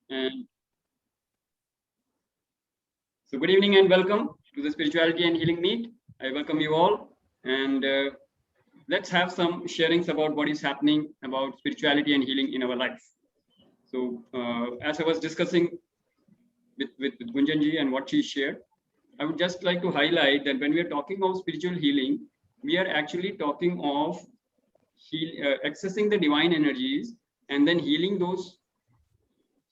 And so good evening and welcome to the Spirituality and Healing Meet. I welcome you all, and let's have some sharings about what is happening about spirituality and healing in our life. So as I was discussing with Gunjanji and what she shared, I would just like to highlight that when we are talking of spiritual healing, we are actually talking of accessing the divine energies and then healing those,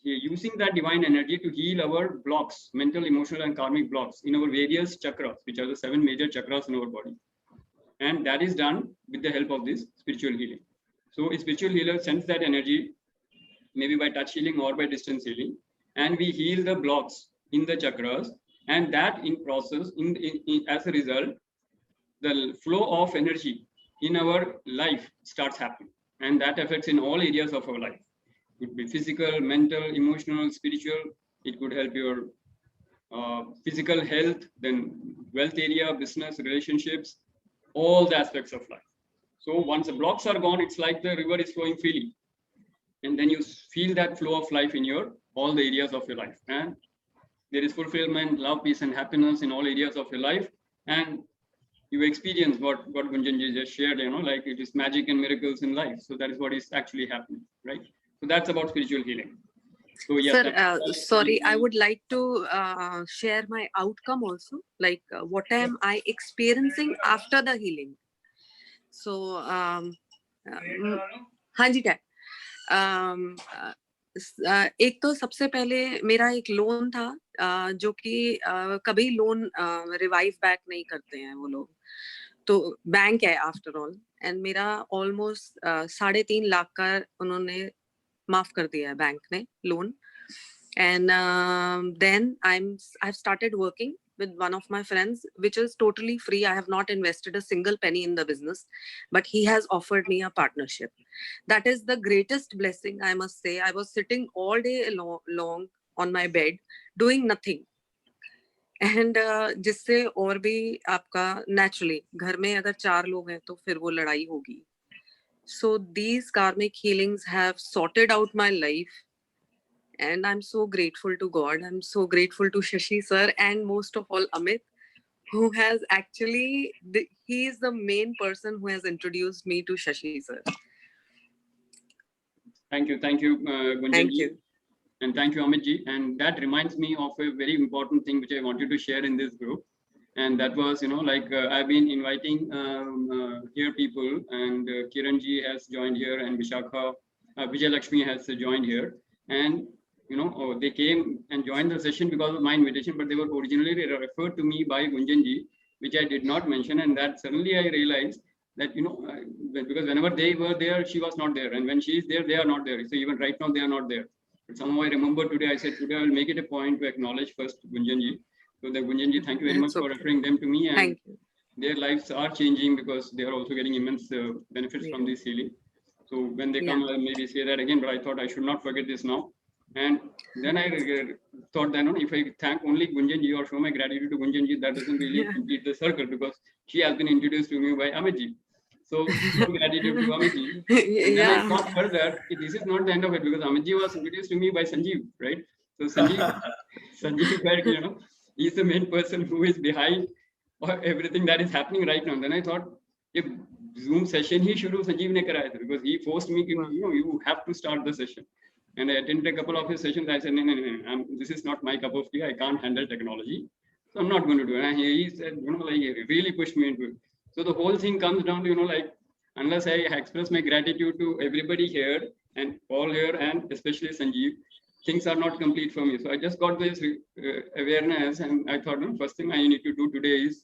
using that divine energy to heal our blocks, mental, emotional, and karmic blocks in our various chakras, which are the 7 major chakras in our body. And that is done with the help of this spiritual healing. So a spiritual healer sends that energy, maybe by touch healing or by distance healing, and we heal the blocks in the chakras. And that in process, as a result, the flow of energy in our life starts happening. And that affects in all areas of our life. It could be physical, mental, emotional, spiritual. It could help your physical health, then wealth area, business, relationships, all the aspects of life. So once the blocks are gone, it's like the river is flowing freely. And then you feel that flow of life in your all the areas of your life. And there is fulfillment, love, peace, and happiness in all areas of your life. And you experience what Gunjanji just shared, like it is magic and miracles in life. So that is what is actually happening, right? So that's about spiritual healing. So yes, Sir, sorry, I would like to share my outcome also, like what am I experiencing after the healing. So, हाँ जी क्या एक तो सबसे पहले मेरा एक loan था जो कि कभी लोन रिवाइव बैक नहीं करते हैं वो लोग, तो बैंक है आफ्टर ऑल, एंड मेरा ऑलमोस्ट 3.5 लाख का उन्होंने माफ कर दिया है बैंक ने loan. And then I've started working with one of my friends, which is totally free. I have not invested a single penny in the business, but he has offered me a partnership. That is the greatest blessing, I must say. I was sitting all day long on my bed doing nothing. And जिससे और भी आपका naturally घर में अगर 4 लोग हैं तो फिर वो लड़ाई होगी. So these karmic healings have sorted out my life. And I'm so grateful to God. I'm so grateful to Shashi sir, and most of all Amit, who has actually, he is the main person who has introduced me to Shashi sir. Thank you, Gunjan. Thank you. And thank you, Amit ji. And that reminds me of a very important thing which I wanted to share in this group. And that was, I've been inviting here people, and Kiran ji has joined here, and Vishakha, Vijay Lakshmi has joined here. And they came and joined the session because of my invitation, but they were originally referred to me by Gunjan ji, which I did not mention. And that suddenly I realized that, because whenever they were there, she was not there. And when she is there, they are not there. So even right now, they are not there. But somehow I remember today, I said, today I will make it a point to acknowledge first Gunjan ji. So the Gunjan ji, thank you very much for referring them to me. And their lives are changing because they are also getting immense benefits from this healing. So when they come, I'll maybe say that again, but I thought I should not forget this now. And then I thought that if I thank only Gunjan ji or show my gratitude to Gunjan ji, that doesn't really complete the circle, because she has been introduced to me by Amit ji. So gratitude to Amit ji. And then I thought further, this is not the end of it, because Amit ji was introduced to me by Sanjeev, right? So Sanjeev, he's the main person who is behind everything that is happening right now. And then I thought, if Zoom session he should do, Sanjeev ne karaya tha, because he forced me, you have to start the session. And I attended a couple of his sessions. I said, no, this is not my cup of tea. I can't handle technology, so I'm not going to do it. And he said, he really pushed me into it. So the whole thing comes down to, unless I express my gratitude to everybody here and all here, and especially Sanjeev, things are not complete for me. So I just got this awareness, and I thought, first thing I need to do today is,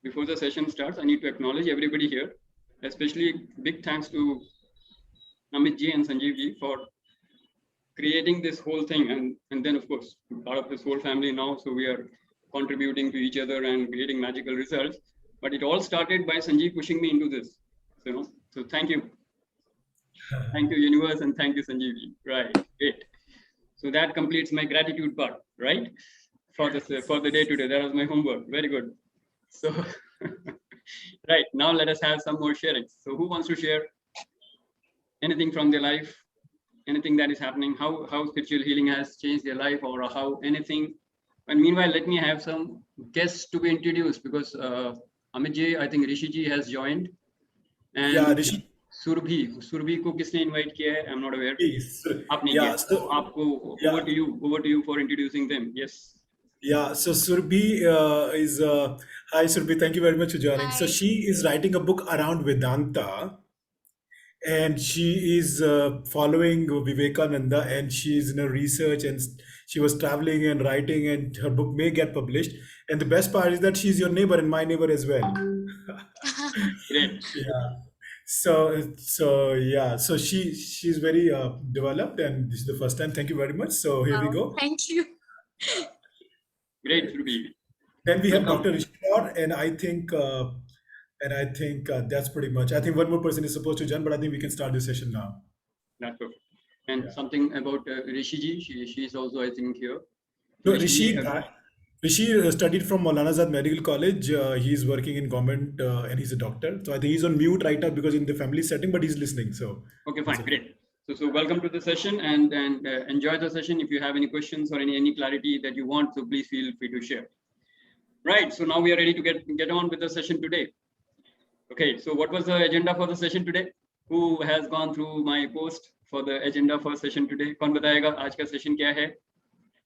before the session starts, I need to acknowledge everybody here, especially big thanks to Amit ji and Sanjeev ji for creating this whole thing, and then of course part of this whole family now, so we are contributing to each other and creating magical results. But it all started by Sanjeev pushing me into this, so thank you universe, and thank you Sanjeev ji. Right, great. So that completes my gratitude part, right, for the day today. That was my homework. Very good. So right, now let us have some more sharing. So who wants to share anything from their life? anything that is happening, how spiritual healing has changed their life, or how anything. And meanwhile, let me have some guests to be introduced, because Amit ji, I think Rishi ji has joined, and Yeah, Rishi. Surbhi को किसने invite किया है? I'm not aware. Yes. आपने Yeah, किया. so, तो आपको yeah. over to you for introducing them. Yes. Yeah, so Surbhi is hi Surbhi, thank you very much for joining. So Hi. she is writing a book around Vedanta, and she is following Vivekananda, and she is in a research, and she was traveling and writing, and her book may get published. And the best part is that she's your neighbor and my neighbor as well. Great. Yeah. So yeah, so she's very developed, and this is the first time. Thank you very much. So here we Wow, go. thank you. Great, Surbhi. Then we have Welcome. Dr. Rishikar, and I think that's pretty much. I think one more person is supposed to join, but I think we can start the session now. That's perfect. And Yeah. something about Rishi ji. She is also, I think, here. No, Rishi ji, Rishi studied from Maulana Azad Medical College. He's working in government, and he's a doctor. So I think he's on mute right now because in the family setting, but he's listening. So okay, fine, great. So welcome to the session, and enjoy the session. If you have any questions or any clarity that you want, so please feel free to share. Right. So now we are ready to get on with the session today. Okay. So what was the agenda for the session today? Who has gone through my post for the agenda for session today? कौन बताएगा आज का session क्या है?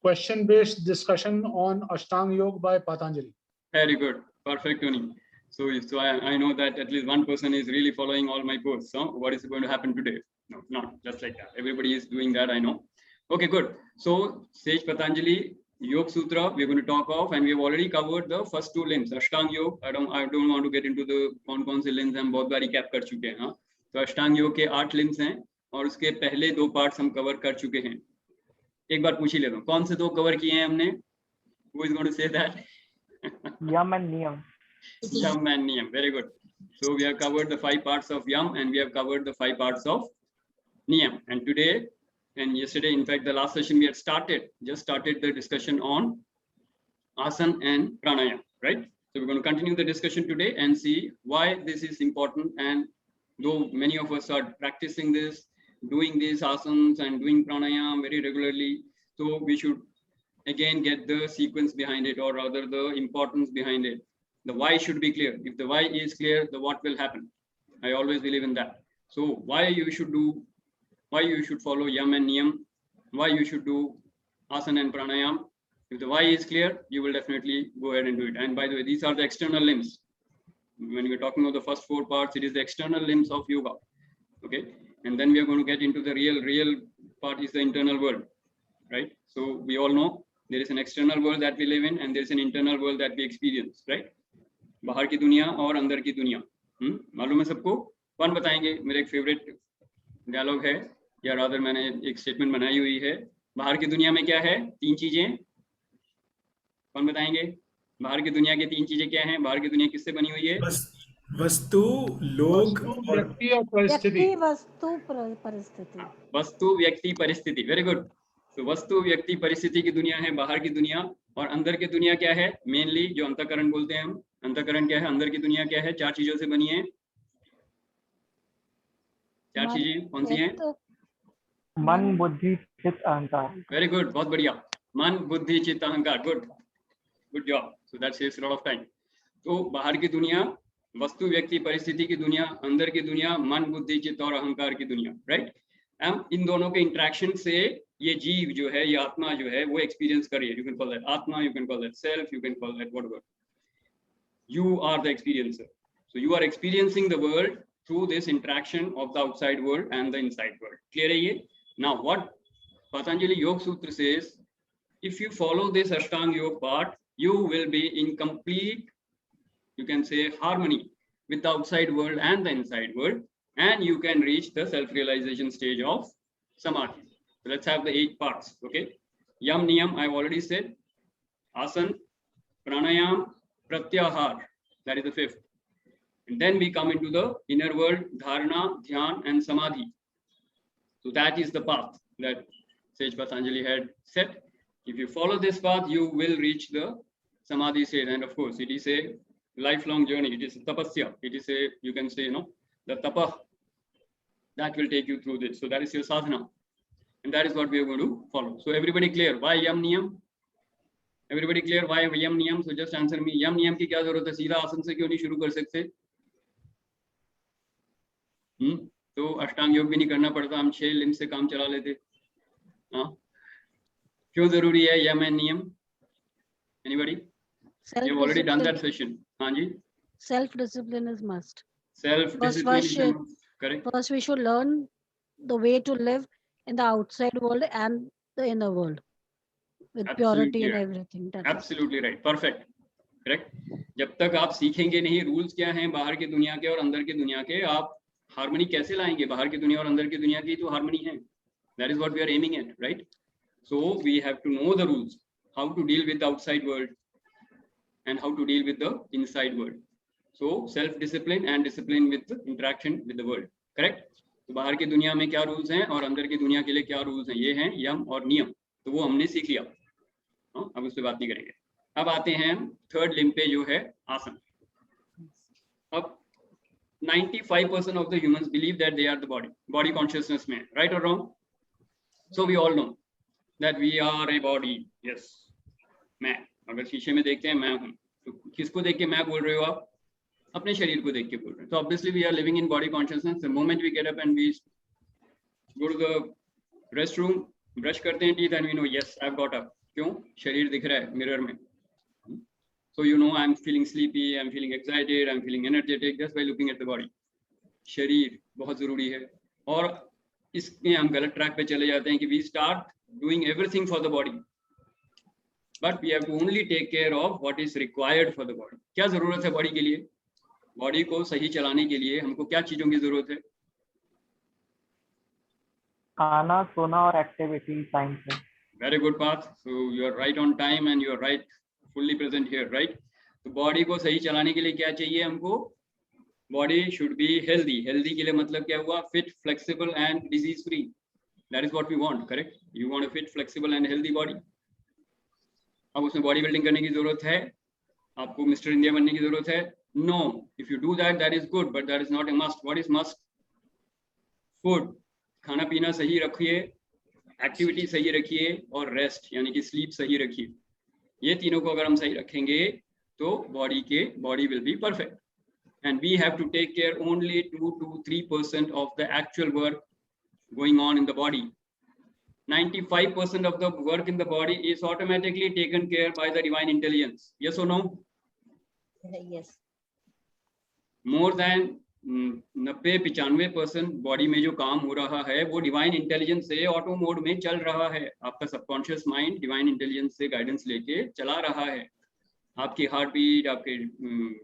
Question-based discussion on Ashtanga Yoga by Patanjali. Very good. Perfect, Tony. So I know that at least one person is really following all my posts. So what is going to happen today? No, not just like that. Everybody is doing that, I know. Okay, good. So Sage Patanjali Yoga Sutra, we're going to talk of, and we have already covered the first two limbs. Ashtanga Yoga, I don't want to get into the कौन से limbs हम बहुत बारी cap कर चुके हैं. हाँ? तो Ashtanga Yoga के 8 limbs हैं, और उसके पहले 2 parts हम cover कर चुके हैं. एक बार पूछ ही लेता हूँ, कौन से 2 cover किए हैं हमने? Who is going to say that? Yam and Niyam. Yam and Niyam. Very good. So we have covered the 5 parts of Yam, and we have covered the 5 parts of Niyam. And today and yesterday, in fact, the last session we had just started the discussion on Asana and Pranayama, right? So we're going to continue the discussion today and see why this is important. And though many of us are practicing this, doing these asanas and doing pranayama very regularly, so we should again get the sequence behind it, or rather the importance behind it. The why should be clear. If the why is clear, the what will happen. I always believe in that. So why you should follow Yam and Niyam, why you should do Asana and Pranayam. If the why is clear, you will definitely go ahead and do it. And by the way, these are the external limbs. When we're talking about the first 4 parts, it is the external limbs of yoga. Okay. And then we are going to get into the real part is the internal world, right? So we all know there is an external world that we live in, and there is an internal world that we experience, right? बाहर की दुनिया और अंदर की दुनिया. मालूम है सबको? कौन बताएंगे? मेरा एक फेवरेट डायलॉग है, या रादर मैंने एक स्टेटमेंट बनाई हुई है. बाहर की दुनिया में क्या है? 3 चीजें. कौन बताएंगे? बाहर की दुनिया की 3 चीजें क्या हैं? बाहर की दुनिया किससे बनी हुई है? वस्तु, लोग, व्यक्ति और परिस्थिति. वस्तु, व्यक्ति, परिस्थिति. Very good. तो वस्तु, व्यक्ति, परिस्थिति की दुनिया है बाहर की दुनिया, और अंदर की दुनिया क्या है? मेनली जो अंतःकरण बोलते हैं हम. अंतःकरण क्या है? अंदर की दुनिया क्या है? 4 चीजों से बनी है. 4 चीजें कौन सी हैं? मन, बुद्धि, चित्त, अहंकार. Very good. बहुत बढ़िया. मन, बुद्धि, चित्त, अहंकार. Good job. So that saves lot of time. तो बाहर की दुनिया, वस्तु, व्यक्ति, परिस्थिति की दुनिया, अंदर की दुनिया, मन, बुद्धि, चित्त और अहंकार की दुनिया, राइट? इन दोनों के इंटरेक्शन से ये जीव जो है, ये आत्मा जो है, वो एक्सपीरियंस कर रही है. यू कैन कॉल दैट आत्मा, you can call that self, you can call that whatever. You are the experiencer. So you are experiencing the world through this interaction of the outside world and the inside world. Clear hai ye? Now what Patanjali Yoga Sutra says, if you follow this Ashtanga Yoga part, you will be in complete, you can say, harmony with the outside world and the inside world, and you can reach the self-realization stage of Samadhi. So let's have the 8 parts, okay? Yam, Niyam, I've already said. Asana, Pranayam, Pratyahar, that is the 5th. And then we come into the inner world, Dharana, Dhyan, and Samadhi. So that is the path that Sage Patanjali had set. If you follow this path, you will reach the Samadhi state. And of course, it is a lifelong journey. It is a tapasya. It is a, you can say, the tapa that will take you through this. So that is your sadhana. and that is what we are going to follow. So everybody clear? Why yam niyam? Everybody clear? Why yam niyam? So just answer me. Yam niyam की क्या जरूरत है? सीधा आसन से क्यों नहीं शुरू कर सकते? तो अष्टांग योग भी नहीं करना पड़ता, हम 6 लिम्ब से काम चला लेते. हाँ, क्यों जरूरी है यम एंड नियम? Anybody? You have already done that session. हाँ जी. Self discipline is must. Self discipline. Correct. First, we should learn the way to live in the outside world and the inner world with purity and everything. Absolutely right. Perfect. Correct. जब तक आप सीखेंगे नहीं rules क्या हैं बाहर की दुनिया के और अंदर की दुनिया के, आप हार्मनी कैसे लाएंगे? बाहर की दुनिया और अंदर की दुनिया की तो हार्मनी है. That is what we are aiming at, right? So we have to know the rules, how to deal with the outside world and how to deal with the inside world. So self-discipline and discipline with the interaction with the world. Correct? तो बाहर की दुनिया में क्या rules हैं और अंदर की दुनिया के लिए क्या रूल्स हैं, ये हैं यम और नियम. तो वो हमने सीख लिया. अब उस पर बात नहीं करेंगे. अब आते हैं थर्ड लिम्ब पे जो है आसन. अब 95% of the humans believe that they are the body consciousness में, right or wrong? So we all know that we are a body. Yes, मैं अगर शीशे में देखते हैं मैं हूँ, तो किसको देख के मैं बोल रहे हो आप? अपने शरीर को देख के बोल रहे हैं. So obviously we are living in body consciousness. The moment we get up and we go to the restroom, brush करते हैं teeth and we know yes I've got up. क्यों? शरीर दिख रहा है मिरर में. So you know I'm feeling sleepy, I'm feeling excited, I'm feeling energetic just by looking at the body. शरीर बहुत जरूरी है. और इसमें हम गलत ट्रैक पे चले जाते हैं कि we start doing everything for the body, but we have to only take care of what is required for the body. क्या जरूरत है बॉडी के लिए? बॉडी को सही चलाने के लिए हमको क्या चीजों की जरूरत है? खाना, सोना और एक्टिविटी टाइम से. Very good path. So you are right on time and you are right, fully present here, right? तो बॉडी को सही चलाने के लिए क्या चाहिए हमको? Body should be healthy. Healthy के लिए मतलब क्या हुआ? Fit, flexible and disease free. That is what we want, correct? You want a fit, flexible and healthy body. अब उसमें बॉडी बिल्डिंग करने की जरूरत है, आपको मिस्टर इंडिया बनने की जरूरत है? No. If you do that, that is good, but that is not a must. What is must? Food. खाना पीना सही रखिए, एक्टिविटी सही रखिए और रेस्ट यानी कि स्लीप सही रखिए. ये तीनों को अगर हम सही रखेंगे तो body will be perfect. And we have to take care only 2 to 3% of the actual work going on in the body. 95% of the work in the body is automatically taken care by the divine intelligence. Yes or no? Yes. More than 90-95% body में जो काम हो रहा है वो divine intelligence से auto mode में चल रहा है. आपका सबकॉन्शियस माइंड डिवाइन इंटेलिजेंस से गाइडेंस लेके चला रहा है. आपकी हार्ट बीट, आपके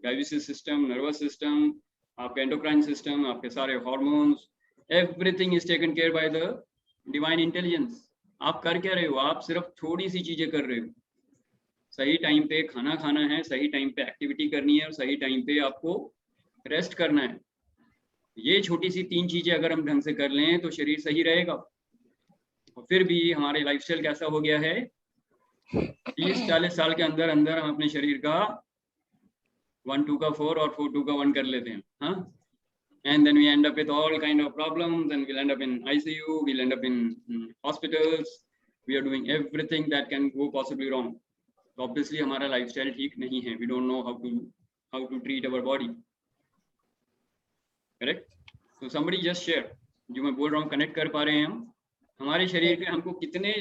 डाइजेस्टिव सिस्टम, नर्वस सिस्टम, आपका एंडोक्राइन सिस्टम, आपके सारे hormones, everything is taken care by the divine intelligence. आप कर क्या रहे हो? आप सिर्फ थोड़ी सी चीजें कर रहे हो. सही टाइम पे खाना खाना है, सही टाइम पे एक्टिविटी करनी है और सही टाइम पे आपको रेस्ट करना है. ये छोटी सी 3 चीजें अगर हम ढंग से कर लें तो शरीर सही रहेगा. और फिर भी हमारे लाइफस्टाइल कैसा हो गया है, 30-40 साल के अंदर अंदर हम अपने शरीर का 1-2 का 4 और 4-2 का 1 कर लेते हैं. हाँ, and then we end up with all kind of problems and we'll end up in ICU, we'll end up in hospitals. We are doing everything that can go possibly wrong. So obviously हमारा lifestyle ठीक नहीं है. We don't know how to treat our body. Correct? So somebody just share. जो मैं बोल रहा हूँ connect कर पा रहे हैं हम? हमारे शरीर के हमको कितने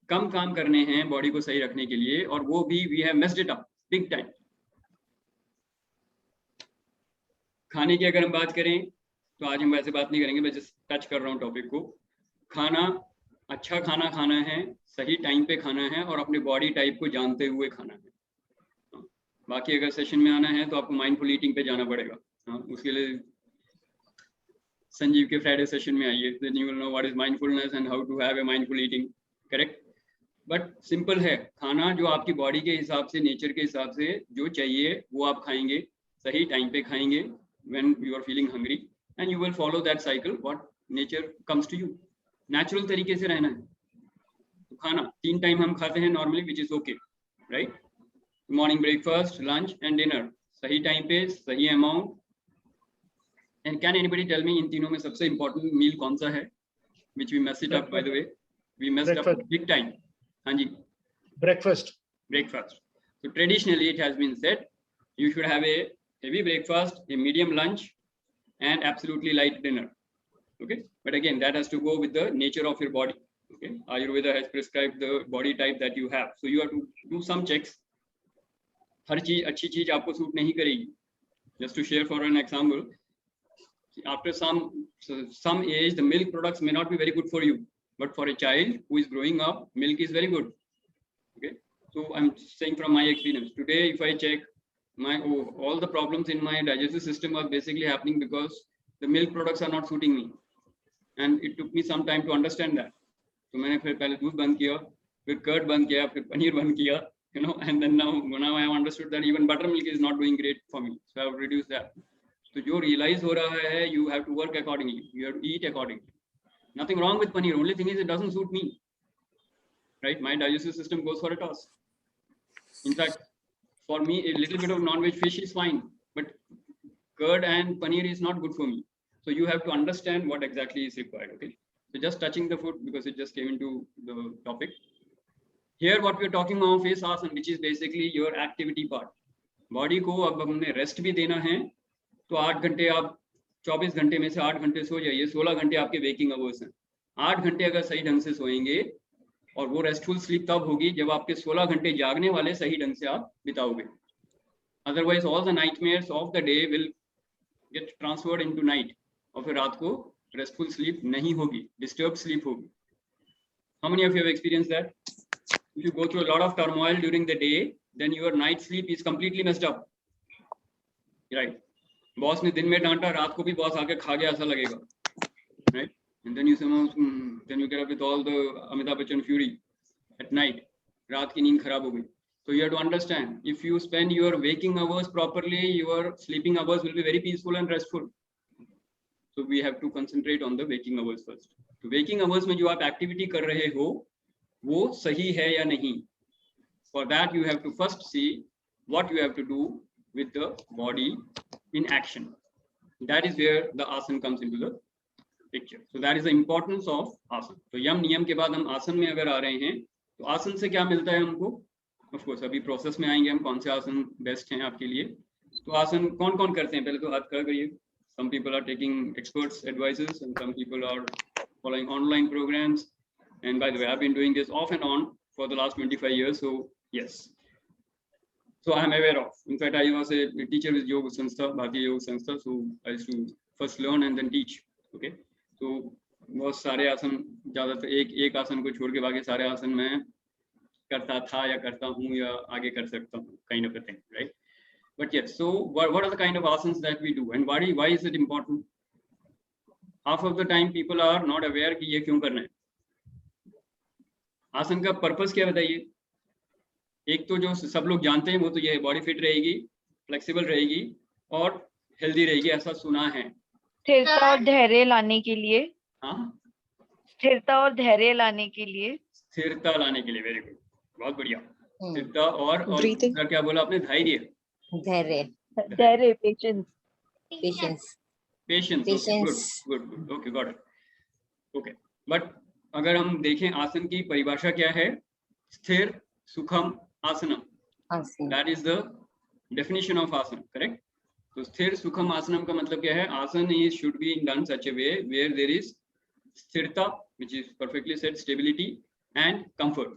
कम काम करने हैं बॉडी को सही रखने के लिए, और वो भी we have messed it up big time. खाने की अगर हम बात करें तो आज हम वैसे बात नहीं करेंगे, मैं जस्ट टच कर रहा हूँ टॉपिक को. खाना, अच्छा खाना खाना है, सही टाइम पे खाना है और अपने बॉडी टाइप को जानते हुए खाना है. बाकी अगर सेशन में आना है तो आपको माइंडफुल ईटिंग पे जाना पड़ेगा. उसके लिए संजीव के फ्राइडे सेशन में आइए. Then you will know what is mindfulness and how to have a mindful eating. Correct? But simple है. खाना जो आपकी बॉडी के हिसाब से, नेचर के हिसाब से जो चाहिए वो आप खाएंगे, सही टाइम पे खाएंगे when you are feeling hungry, and you will follow that cycle what nature comes to you. Natural तरीके से रहना है. तो खाना 3 टाइम हम खाते हैं normally, which is okay, right? Morning breakfast, lunch and dinner. सही टाइम पे, सही amount. And can anybody tell me इन तीनों में सबसे important meal कौन सा है? Which we mess it up by the way. we messed up Breakfast. big time. Hanji, Breakfast. breakfast. So traditionally it has been said you should have a heavy breakfast, a medium lunch, and absolutely light dinner. Okay, but again that has to go with the nature of your body. Okay, Ayurveda has prescribed the body type that you have, so you have to do some checks. हर चीज अच्छी चीज आपको suit नहीं करेगी. Just to share for an example, after some age, the milk products may not be very good for you, but for a child who is growing up, milk is very good. Okay, so I'm saying from my experience today, if I check all the problems in my digestive system are basically happening because the milk products are not suiting me, and it took me some time to understand that. So मैंने फिर पहले दूध बंद किया, फिर curd बंद किया, फिर पनीर बंद किया, you know, and then now I have understood that even buttermilk is not doing great for me, so I have reduced that. So जो realize हो रहा है, you have to work accordingly, you have to eat accordingly. Nothing wrong with paneer, only thing is it doesn't suit me, right? My digestive system goes for a toss. In fact, for me a little bit of non-veg fish is fine, but curd and paneer is not good for me. So you have to understand what exactly is required. Okay, so just touching the food because it just came into the topic. Here what we're talking of is asana, which is basically your activity part. Body को अब हमने rest भी देना है, तो 8 घंटे आप 24 घंटे में से 8 घंटे सो जाइए, 16 घंटे आपके waking hours हैं. 8 घंटे अगर सही ढंग से सोएंगे, और वो restful sleep तब होगी जब आपके 16 घंटे जागने वाले सही ढंग से आप बिताओगे. Otherwise all the nightmares of the day will get transferred into night, और फिर रात को restful sleep नहीं होगी, disturbed sleep होगी. How many of you have experienced that? If you go through a lot of turmoil during the day, then your night sleep is completely messed up, right? Boss ने दिन में डांटा, रात को भी boss आके खा गया ऐसा लगेगा, right? And then you somehow then you get up with all the Amitabh Bachchan fury at night. रात की नींद खराब हो गई. So you have to understand, if you spend your waking hours properly, your sleeping hours will be very peaceful and restful. So we have to concentrate on the waking hours first. तो waking hours में जो आप activity कर रहे हो, वो सही है या नहीं. For that you have to first see what you have to do with the body in action. That is where the asana comes into the picture. So that is the importance of asana. तो यम नियम के बाद हम आसन में अगर आ रहे हैं, तो आसन से क्या मिलता है हमको? Of course अभी प्रोसेस में आएंगे हम कौन से आसन बेस्ट हैं आपके लिए. तो आसन कौन कौन करते हैं? पहले तो हाथ खड़ा करिए. Some people are taking experts advices and some people are following online programs. And by the way, I've been doing this off and on for the last 25 years. So yes. So I'm aware of. In fact, I was a teacher with Yoga Sanstha, Bharatiya Yoga Sanstha. So I used to first learn and then teach. Okay. So बहुत सारे आसन ज़्यादातर एक आसन को छोड़ के बाकी सारे आसन मैं करता था या करता हूँ या आगे कर सकता हूँ, kind of a thing, right? But yes, so what are the kind of asanas that we do and why is it important? Half of the time people are not aware कि ये क्यों करना है. आसन का पर्पस क्या बताइए? एक तो जो सब लोग जानते हैं वो तो ये है, बॉडी फिट रहेगी, फ्लेक्सिबल रहेगी और हेल्दी रहेगी, ऐसा सुना है. स्थिरता और धैर्य लाने के लिए. हाँ, स्थिरता और धैर्य लाने के लिए. स्थिरता लाने के लिए. वेरी गुड, बहुत बढ़िया. स्थिरता और दूसरा क्या बोला आपने? धैर्य. धैर्य, patience. Good. Okay, got it. Okay, but अगर हम देखें आसन की परिभाषा क्या है? स्थिर सुखम आसनम. That is the definition of asana, correct? तो स्थिर सुखम आसनम का मतलब क्या है? Asana is should be done such a way where there is स्थिरता, which is perfectly said, stability and comfort.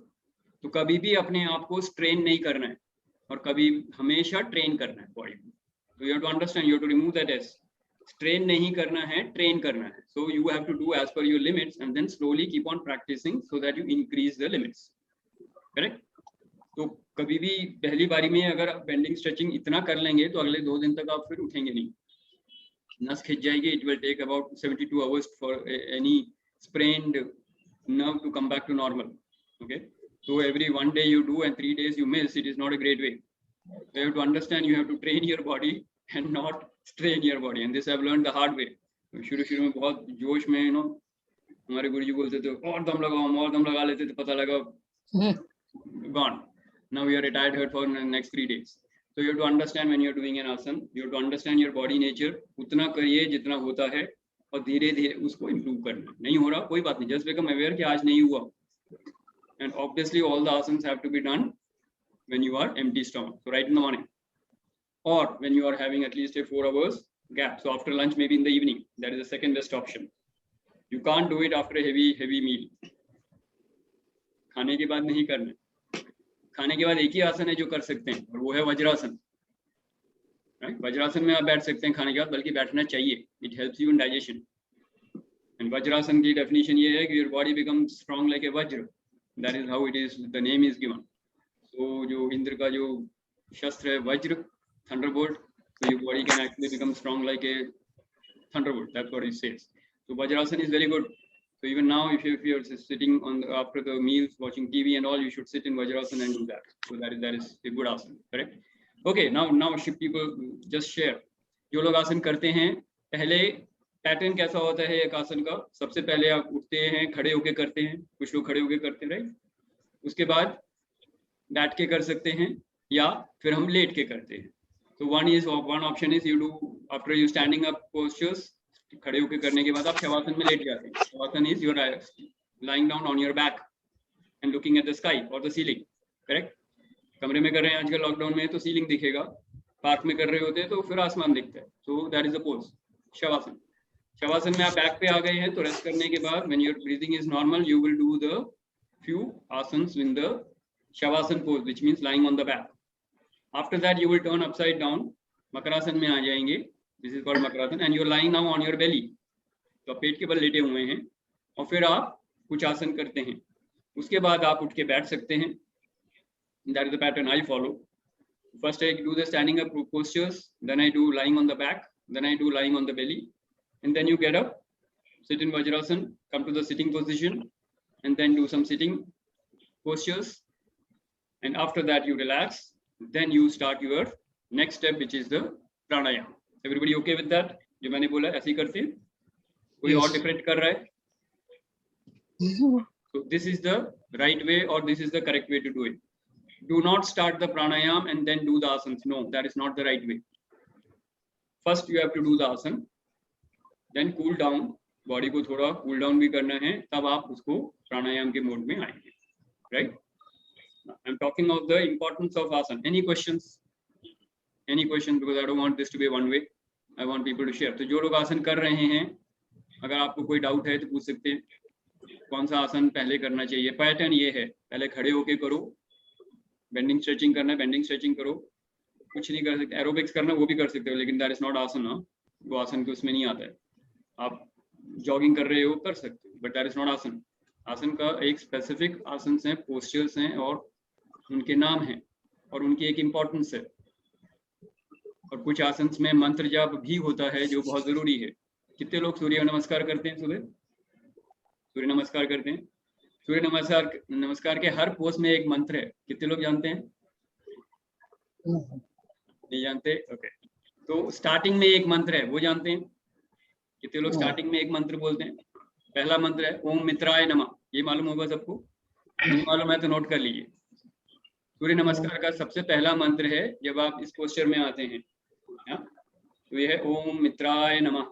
तो कभी भी अपने आप को स्ट्रेन नहीं करना है और कभी हमेशा ट्रेन करना है बॉडी को. तो you have to understand, you have to remove that S. Train नहीं करना है, ट्रेन करना है. So you have to do as per your limits and then slowly keep on practising so that you increase the limits, correct? तो कभी भी पहली बारी में अगर आप बेंडिंग स्ट्रेचिंग इतना कर लेंगे तो अगले 2 दिन तक आप फिर उठेंगे नहीं, नस खिंच जाएगी. It will take about 72 hours for any sprained nerve to come back to normal. Okay, so every 1 day you do and 3 days you miss, it is not a great way. You have to understand, you have to train your body and not strain your body, and this I've learned the hard way. शुरू में बहुत जोश में हमारे गुरुजी बोलते थे और दम लगा लेते थे, पता लगा gone. Now we are retired here for the next 3 days. So you have to understand when you are doing an asana, you have to understand your body nature. उतना करिए जितना होता है और धीरे धीरे उसको इम्प्रूव करना. नहीं हो रहा कोई बात नहीं, जस्ट बिकम अवेयर कि आज नहीं हुआ, And obviously all the asanas have to be done when you are empty stomach. So right in the morning, or when you are having at least a 4 hours gap. So after lunch, maybe in the evening, that is the second best option. You can't do it after a heavy meal. खाने के बाद नहीं करना. खाने के बाद एक ही आसन है जो कर सकते हैं, और वो है वज्रासन. Right? वज्रासन में आप बैठ सकते हैं खाने के बाद, बल्कि बैठना चाहिए. It helps you in digestion. And vajrasana की definition ये है कि your body becomes strong like a vajra. That is how it is. The name is given. So जो इंद्र का जो शस्त्र है वज्र, thunderbolt, so your body can actually become strong like a thunderbolt. That's what it says. So Vajrasan is very good. So even now, if you're sitting on after the meals, watching TV and all, you should sit in Vajrasan and do that. So that is a good asana, correct? Okay, now should people just share. जो लोग आसन करते हैं, पहले pattern कैसा होता है एक आसन का? सबसे पहले आप उठते हैं, खड़े होके करते हैं. कुछ लोग खड़े होके करते हैं, राइट? उसके बाद बैठ के कर सकते हैं, या फिर हम लेट के करते हैं. So one option is you do after you standing up postures. खड़े होके करने के बाद आप शवासन में लेट जाते हैं. Shavasana is you are lying down on your back and looking at the sky or the ceiling, correct? कमरे में कर रहे हैं आजकल लॉकडाउन में तो सीलिंग दिखेगा. पार्क में कर रहे होते हैं तो फिर आसमान दिखता है. So that is the pose, shavasana. Shavasana में आप बैक पे आ गए हैं तो रेस्ट करने के बाद when your breathing is normal, you will do the few asanas in the shavasana pose, which means lying on the back. After that, you will turn upside down. Makarasana में आ जाएंगे. This is called makarasana, and you are lying now on your belly. तो आप पेट के बल लेटे हुए हैं और फिर आप कुछ आसन करते हैं. उसके बाद आप उठ के बैठ सकते हैं. That is the pattern I follow. First, I do the standing up postures. Then I do lying on the back. Then I do lying on the belly. And then you get up, sit in Vajrasan, come to the sitting position, and then do some sitting postures. And after that, you relax. Then you start your next step, which is the pranayam. Everybody okay with that? जो मैंने बोला ऐसे ही करते हैं. कोई और different कर रहा है? So this is the right way, or this is the correct way to do it. Do not start the pranayam and then do the asanas. No, that is not the right way. First you have to do the asana, then cool down. Body को थोड़ा cool down भी करना है, तब आप उसको प्राणायाम के mode में आएंगे, right? I'm talking of the importance of asana. Any questions? Any questions? Because I don't want this to be one way. I want people to share. तो जो लोग आसन कर रहे हैं, अगर आपको कोई डाउट है तो पूछ सकते हैं. कौन सा आसन पहले करना चाहिए? पैटर्न ये है, पहले खड़े होके करो. बेंडिंग स्ट्रेचिंग करना है, बेंडिंग स्ट्रेचिंग करो. कुछ नहीं कर सकते. एरोबिक्स करना वो भी कर सकते हो, लेकिन दैट इज नॉट आसन. वो आसन के उसमें नहीं आता है. आप जॉगिंग कर रहे हो कर सकते हो, बट दैट इज नॉट आसन. आसन का एक स्पेसिफिक आसन है, पोस्चर्स हैं और उनके नाम हैं और उनकी एक इम्पोर्टेंस है. और कुछ आसन में मंत्र जाप भी होता है जो बहुत जरूरी है. कितने लोग सूर्य नमस्कार करते हैं? सुबह सूर्य नमस्कार करते हैं. सूर्य नमस्कार के हर पोज में एक मंत्र है. कितने लोग जानते हैं? नहीं जानते? ओके. तो स्टार्टिंग में एक मंत्र है, वो जानते हैं? कितने लोग स्टार्टिंग में एक मंत्र बोलते हैं? पहला मंत्र है ओम मित्राय नमः. ये मालूम होगा सबको? नहीं मालूम है तो नोट कर लीजिए. सूर्य नमस्कार का सबसे पहला मंत्र है जब आप इस पोस्चर में आते हैं. तो ये है ओम मित्राय नमः.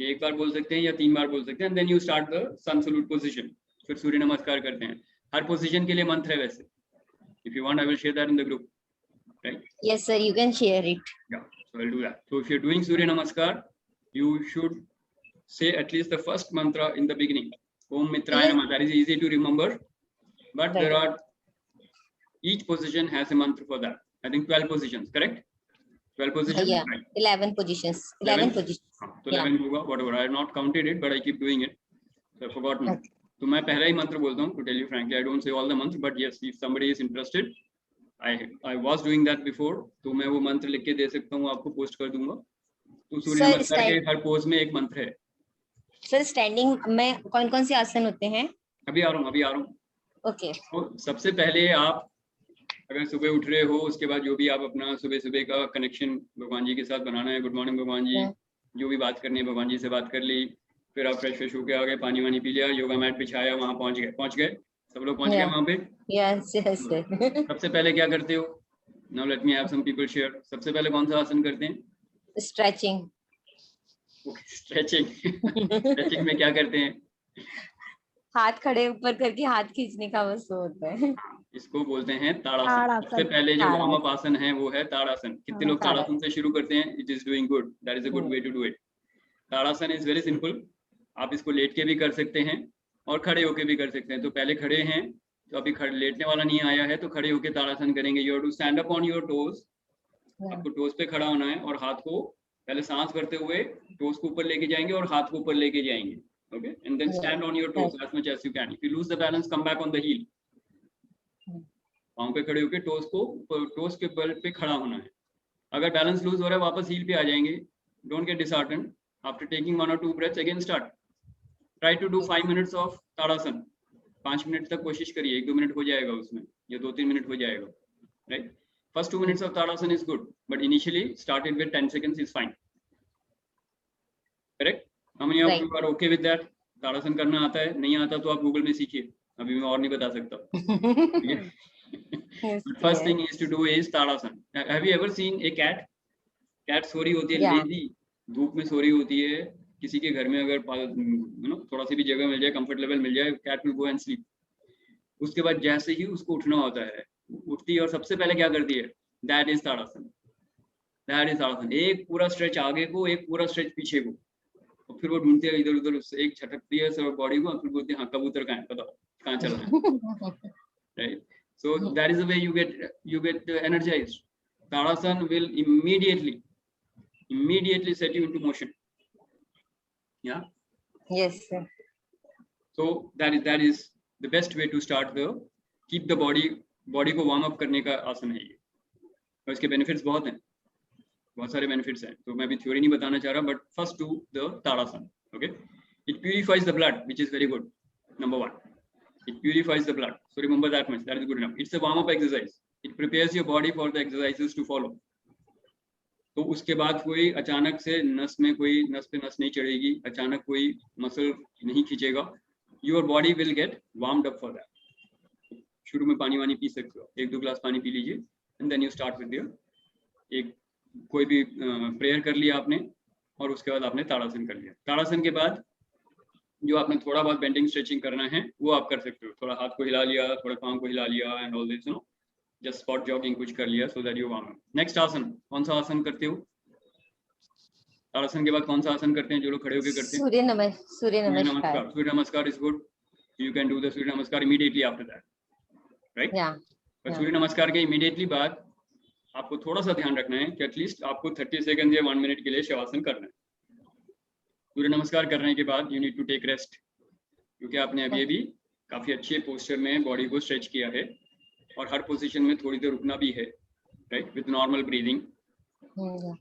ये एक बार बोल सकते हैं या 3 बार बोल सकते हैं. Then you start the sun salute position. फिर सूर्य नमस्कार करते हैं. हर पोजीशन के लिए मंत्र है वैसे. If you want I will share that in the group. Right? Yes, sir. You can share it. Yeah, so I'll do that. So if you're doing Surya Namaskar, you should say at least the first mantra in the beginning. Om Mitraya Namah. That is easy to remember, but there are each position has a mantra for that. I think 12 positions, correct? 12 positions. Yeah, right. 11 positions. 11 positions. So 11 होगा, whatever. I have not counted it, but I keep doing it. So I've forgotten. Okay. तो मैं पहला ही मंत्र बोलता हूँ. To tell you frankly, I don't say all the mantras, but yes, if somebody is interested, I was doing that before. तो मैं वो मंत्र लिख के दे सकता हूँ, आपको पोस्ट कर दूंगा. तो सूर्य नमस्कार के हर पोज में एक मंत्र है. सर स्टैंडिंग में कौन कौन से आसन होते हैं? अभी आ रहा हूँ. ओके. तो सबसे पहले आप अगर सुबह उठ रहे हो, उसके बाद जो भी आप अपना सुबह का कनेक्शन भगवान जी के साथ बनाना है. गुड मॉर्निंग भगवान जी. जो भी बात करनी है भगवान जी से बात कर ली. फिर आप फ्रेश होके आ गए, पानी वानी पी लिया, योगा मैट बिछाया, वहाँ पहुंच गए. सब लोग पहुंच गए वहाँ पे. Yes yes sir. सबसे पहले क्या करते हो? Now let me have some people share. सबसे पहले कौन सा आसन करते हैं? स्ट्रेचिंग. स्ट्रेचिंग. स्ट्रेचिंग में क्या करते हैं? हाथ खड़े ऊपर करके हाथ खींचने का बस वो होता है। इसको बोलते हैं ताड़ासन। ताड़ासन, सबसे पहले जो वार्म अप ताड़ासन। आसन है वो है ताड़ासन। कितने लोग ताड़ासन। ताड़ासन से शुरू करते हैं? It is doing good, that is a good way to do it. Tadasana is very simple. आप इसको लेट के भी कर सकते हैं और खड़े होके भी कर सकते हैं। तो पहले खड़े हैं, तो अभी लेटने वाला नहीं आया है, तो खड़े होके ताड़ासन करेंगे। You have to stand up on your toes. आपको टोज पे खड़ा होना है और हाथ को पहले सांस करते हुए टोज को ऊपर लेके जाएंगे और हाथ को ऊपर लेके जाएंगे। Okay, and then stand on your toes as much as you can. If you lose the balance, come back on the heel. पांव पे खड़े होके टोज के बल पे खड़ा होना है। अगर बैलेंस लूज हो रहा है, वापस हील पे आ जाएंगे। Don't get disheartened. After taking 1 or 2 breaths, again start. Try to do 5 minutes of tadasana. 5 minute तक कोशिश करिए। 1-2 मिनट हो जाएगा उसमें, या 2-3 मिनट हो जाएगा, right? First 2 minutes of tadasana is good, but initially started with 10 seconds is fine. Correct? How many of you are okay with that? ताड़ासन करना आता है? नहीं आता तो आप गूगल में सीखिए, अभी मैं और नहीं बता सकता। First thing is to do is tadasana. Have you ever seen a cat? Cat सो रही होती है, लेजी, धूप में सो रही होती है। किसी के घर में अगर थोड़ा सी भी जगह मिल जाए, कंफर्ट लेवल मिल जाए, cat will go and sleep. उसके बाद जैसे ही उसको उठना होता है, उठती है और सबसे पहले क्या करती है? That is Tadasana. That is Tadasana. एक पूरा स्ट्रेच आगे को, एक पूरा स्ट्रेच पीछे को, और फिर वो ढूंढती है इधर उधर, एक झटकती है सब बॉडी को, फिर बोलती है हाँ कबूतर कहाँ है, बताओ कहाँ चल रहा है, right? So that is the way you get energized. Tadasan will immediately set you into motion. Yeah. Yes, sir. So that is the best way to start keep the body को warm up करने का आसन है ये। और इसके benefits बहुत हैं, बहुत सारे benefits हैं, तो मैं अभी theory नहीं बताना चाह रहा, but first do the tadasana. Okay, it purifies the blood, which is very good. Number 1, it purifies the blood, so remember that much. That is good enough. It's a warm up exercise. It prepares your body for the exercises to follow. तो उसके बाद कोई अचानक से नस पे नस नहीं चढ़ेगी, अचानक कोई मसल नहीं खींचेगा। Your body will get warmed up for that. शुरू में पानी वानी पी सकते हो, 1-2 ग्लास पानी पी लीजिए, and then you start with एक कोई भी प्रेयर कर लिया आपने, और उसके बाद आपने ताड़ासन कर लिया। ताड़ासन के बाद जो आपने थोड़ा बहुत बेंडिंग स्ट्रेचिंग करना है वो आप कर सकते हो। थोड़ा हाथ को हिला लिया, थोड़ा पाँव को हिला लिया, and all this, just spot jogging कुछ कर लिया, सो that you warm up. Next आसन, कौन सा आसन करते हो? ताड़ासन के बाद कौन सा आसन करते हैं जो लोग खड़े होकर करते हैं? सूर्य Namaskar. Surya Namaskar is good. You can do the Surya Namaskar immediately after that, right? पर सूर्य नमस्कार के इमीडिएटली बाद आपको थोड़ा सा ध्यान रखना है कि एटलीस्ट आपको 30 सेकंड या 1 मिनट के लिए शवासन करना है। सूर्य नमस्कार करने के बाद you need to take rest, क्योंकि आपने अभी काफी अच्छे पोस्चर में बॉडी को स्ट्रेच किया है, और हर पोजीशन में थोड़ी देर रुकना भी है, राइट, विद नॉर्मल ब्रीदिंग।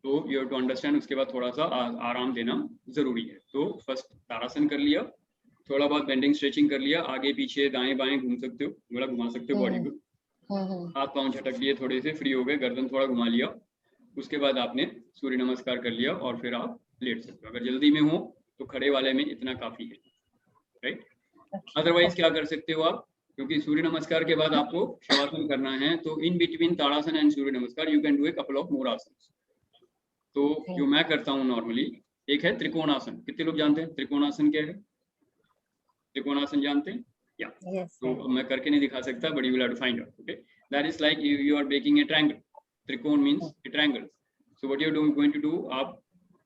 तो यू हैव टू अंडरस्टैंड, उसके बाद थोड़ा सा आराम देना जरूरी है। तो फर्स्ट ताड़ासन कर लिया, थोड़ा बहुत बेंडिंग स्ट्रेचिंग कर लिया, आगे पीछे दाएं बाएं घूम सकते हो, थोड़ा घुमा सकते हो बॉडी को, हाथ पांव झटक लिए, थोड़े से फ्री हो गए, गर्दन थोड़ा घुमा लिया, उसके बाद आपने सूर्य नमस्कार कर लिया, और फिर आप लेट सकते हो। अगर जल्दी में हो तो खड़े वाले में इतना काफी है, राइट? अदरवाइज क्या कर सकते हो आप, क्योंकि सूर्य नमस्कार के बाद आपको शवासन करना है, तो इन बिटवीन ताड़ासन एंड सूर्य नमस्कार you can do a couple of more आसन। तो जो मैं करता हूँ नॉर्मली, एक है त्रिकोणासन। कितने लोग जानते हैं त्रिकोणासन क्या है? त्रिकोणासन जानते हैं? या तो मैं करके नहीं दिखा सकता, but you will have to find out. Okay, that is like you are making a triangle. Trikona means a triangle. So what you are going to do, आप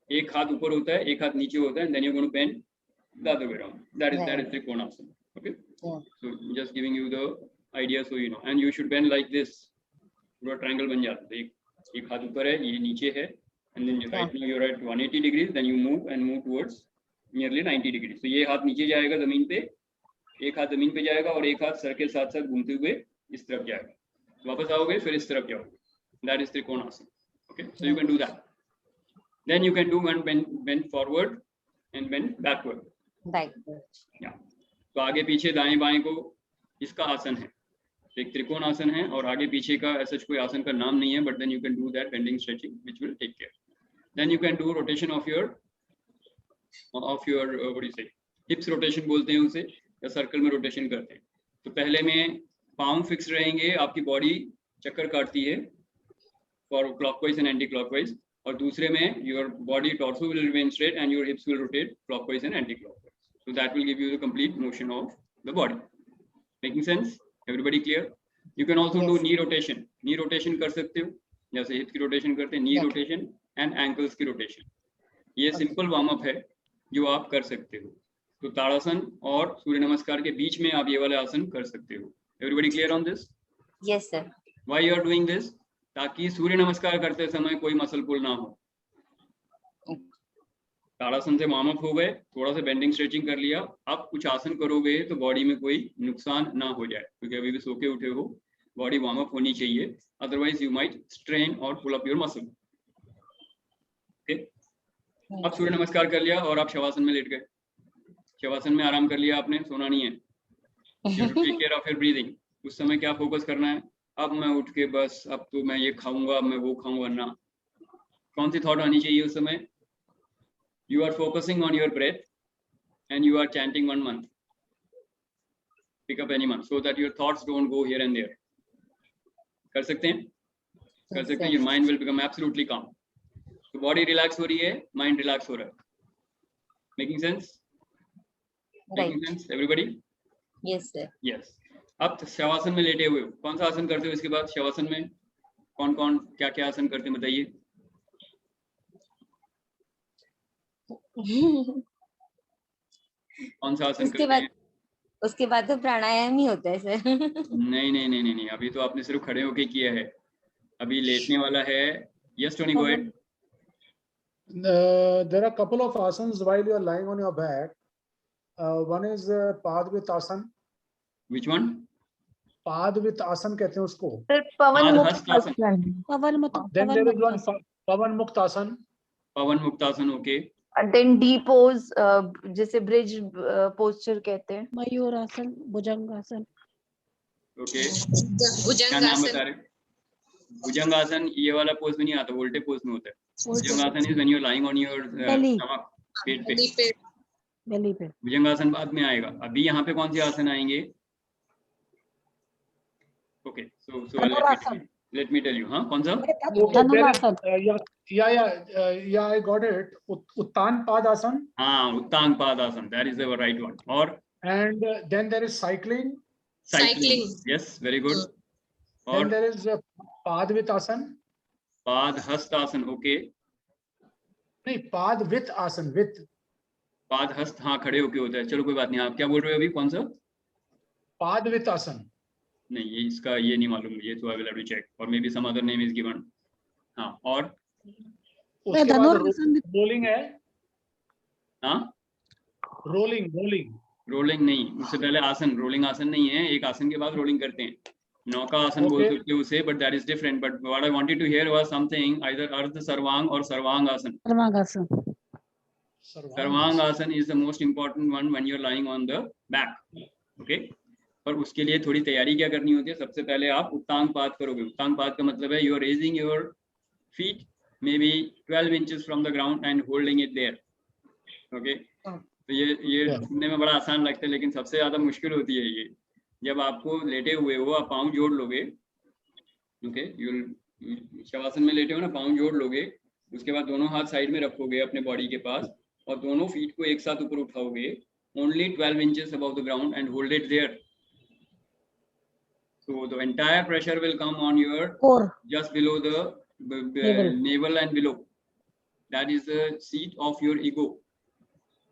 एक हाथ ऊपर होता है, एक हाथ नीचे होता है, and then you are going to bend the other way around. That is Trikonasana. Okay, so just giving you the idea, so you know, and you should bend like this. पूरा triangle बन जाता है। एक हाथ ऊपर है, ये नीचे है, and then right now you're at 180 degrees, then you move towards nearly 90 degrees. So ये हाथ नीचे जाएगा जमीन पे, एक हाथ जमीन पे जाएगा, और एक हाथ सर के साथ साथ घूमते हुए इस तरफ जाएगा, वापस आओगे, फिर इस तरफ जाओगे। That is trikonasana. Okay, so you can do that. Then you can do one bend forward and bend backward. Yeah. तो आगे पीछे दाएं बाएं को इसका आसन है, एक त्रिकोण आसन है, और आगे पीछे का ऐसा कोई आसन का नाम नहीं है, but then you can do that bending stretching which will take care. Then you can do rotation of your what you say hips rotation बोलते हैं उसे, या सर्कल में रोटेशन करते हैं। तो पहले में पाँव फिक्स रहेंगे, आपकी बॉडी चक्कर काटती है for clockwise and anti clockwise, और दूसरे में your body torso will remain straight and your hips will rotate clockwise and anti clockwise. So that will give you the complete motion of the body. Making sense? Everybody clear? You can also do Yes. knee rotation. Knee rotation कर सकते हो, जैसे hips की rotation करते हैं, knee Yeah. rotation and ankles की rotation. ये Okay. Simple warm up है जो आप कर सकते हो. तो ताड़ासन और सूर्य नमस्कार के बीच में आप ये वाले आसन कर सकते हो. Everybody clear on this? Yes, sir. Why you are doing this? ताकि सूर्य नमस्कार करते समय कोई मसल पुल ना हो. ताड़ासन से वार्म अप हो गए, थोड़ा सा बेंडिंग स्ट्रेचिंग कर लिया, अब कुछ आसन करोगे तो बॉडी में कोई नुकसान ना हो जाए, क्योंकि अभी भी सो के उठे हो, बॉडी वार्म अप होनी चाहिए, अदरवाइज यू माइट स्ट्रेन और pull up your muscle. Okay, अब सूर्य नमस्कार कर लिया और आप शवासन में लेट गए. शवासन में आराम कर लिया आपने, सोना नहीं है. Take care of your breathing. उस समय क्या फोकस करना है? अब मैं उठ के बस अब तो मैं ये खाऊंगा, अब मैं वो खाऊंगा ना. कौन सी थॉट आनी चाहिए उस समय? You are focusing on your breath and you are chanting one month. Pick up any month so that your thoughts don't go here and there. कर सकते हैं? कर सकते हैं. Your mind will become absolutely calm. तो body relax हो रही है, mind relax हो रहा है. Making sense? Right. Making sense? Everybody? Yes, sir. Yes. अब शवासन में लेटे हुए हो, कौन सा आसन करते हो? इसके बाद शवासन में कौन कौन क्या क्या आसन करते हैं बताइए. कौन सा आसन करते हैं? उसके बाद तो प्राणायाम ही होता है सर. नहीं नहीं नहीं नहीं नहीं, अभी तो आपने सिर्फ खड़े होके किया है, अभी लेटने वाला है. Yes Tony, go ahead. There are a couple of asanas while you are lying on your back. One is Padvitasana. Which one? Padvitasana कहते हैं उसको. Sir, Pavan Padhastasana. Muktasana. Then there is one Pavan Muktasana. Pawan muktasana. Okay, And then D pose, जैसे bridge posture कहते हैं. मयूरासन, भुजंगासन. Okay. क्या नाम बता रहे? भुजंगासन. ये वाला पोज में नहीं आता, उल्टे पोज में होता है. Bhujangasana is when you are lying on your Belly. Stomach, पेट पे. बेली पे. भुजंगासन बाद में आएगा. अभी यहाँ पे कौन से आसन आएंगे? Okay, so let me tell you. हाँ, कौन सा? धनुरासन. Yeah, I got it. Uttan Padasana. हाँ, उत्तांग Padasana. That is the right one. और And then there is cycling. cycling. Yes, very good. Then और there is Padvitasana. Padahastasana. Okay, नहीं, Padvitasana, with. Padahasta. हाँ, खड़े होके होता है. चलो कोई बात नहीं. आप क्या बोल रहे हो अभी? कौन सा? Padvitasana. नहीं, ये इसका ये नहीं मालूम मुझे, तो I will have to check, और maybe some other name is given. हाँ, और उसके बाद धनुरासन. रोलिंग है. हाँ, रोलिंग. रोलिंग नहीं, उससे पहले आसन. रोलिंग आसन नहीं है, एक आसन के बाद रोलिंग करते हैं. नौका आसन बोल Okay. सकते हो उसे, but that is different. But what I wanted to hear was something either Ardha Sarvanga और Sarvanga asana. Sarvangasana. Sarvanga asana is the most important one when you are lying on the back. Okay, पर उसके लिए थोड़ी तैयारी क्या करनी होती है? सबसे पहले आप उत्तांग पाद करोगे. उत्तांग पाद का मतलब है you are raising your feet may be 12 inches from the ground and holding it there. Okay, तो ये Yeah. सुनने में बड़ा आसान लगता है, लेकिन सबसे ज्यादा मुश्किल होती है ये. जब आपको लेटे हुए हो, आप पाँव जोड़ लोगे. ओके, शवासन में लेटे हो ना, पाँव जोड़ लोगे. उसके बाद दोनों हाथ साइड में रखोगे अपने बॉडी के पास, और दोनों फीट को एक साथ ऊपर उठाओगे. Only 12 inches above the ground and hold it there. So the entire pressure will come on your Core. just below the navel and below. That is the seat of your ego.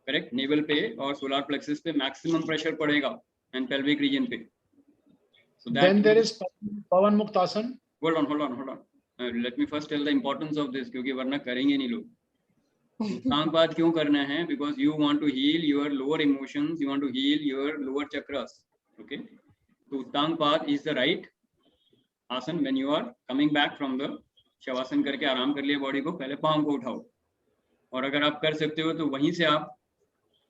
Correct? Navel पे और solar plexus पे maximum pressure पड़ेगा and pelvic region पे. So that Then there is Pavan Muktasana. hold on. Let me first tell the importance of this, क्योंकि वरना करेंगे नहीं लोग. उत्तांगपाद क्यों करना है? Because you want to heal your lower emotions, you want to heal your lower chakras. Okay? So उत्तांगपाद is the right आसन when you are coming back from the shavasana करके आराम कर लिया बॉडी को, पहले पाँव को उठाओ. और अगर आप कर सकते हो तो वहीं से आप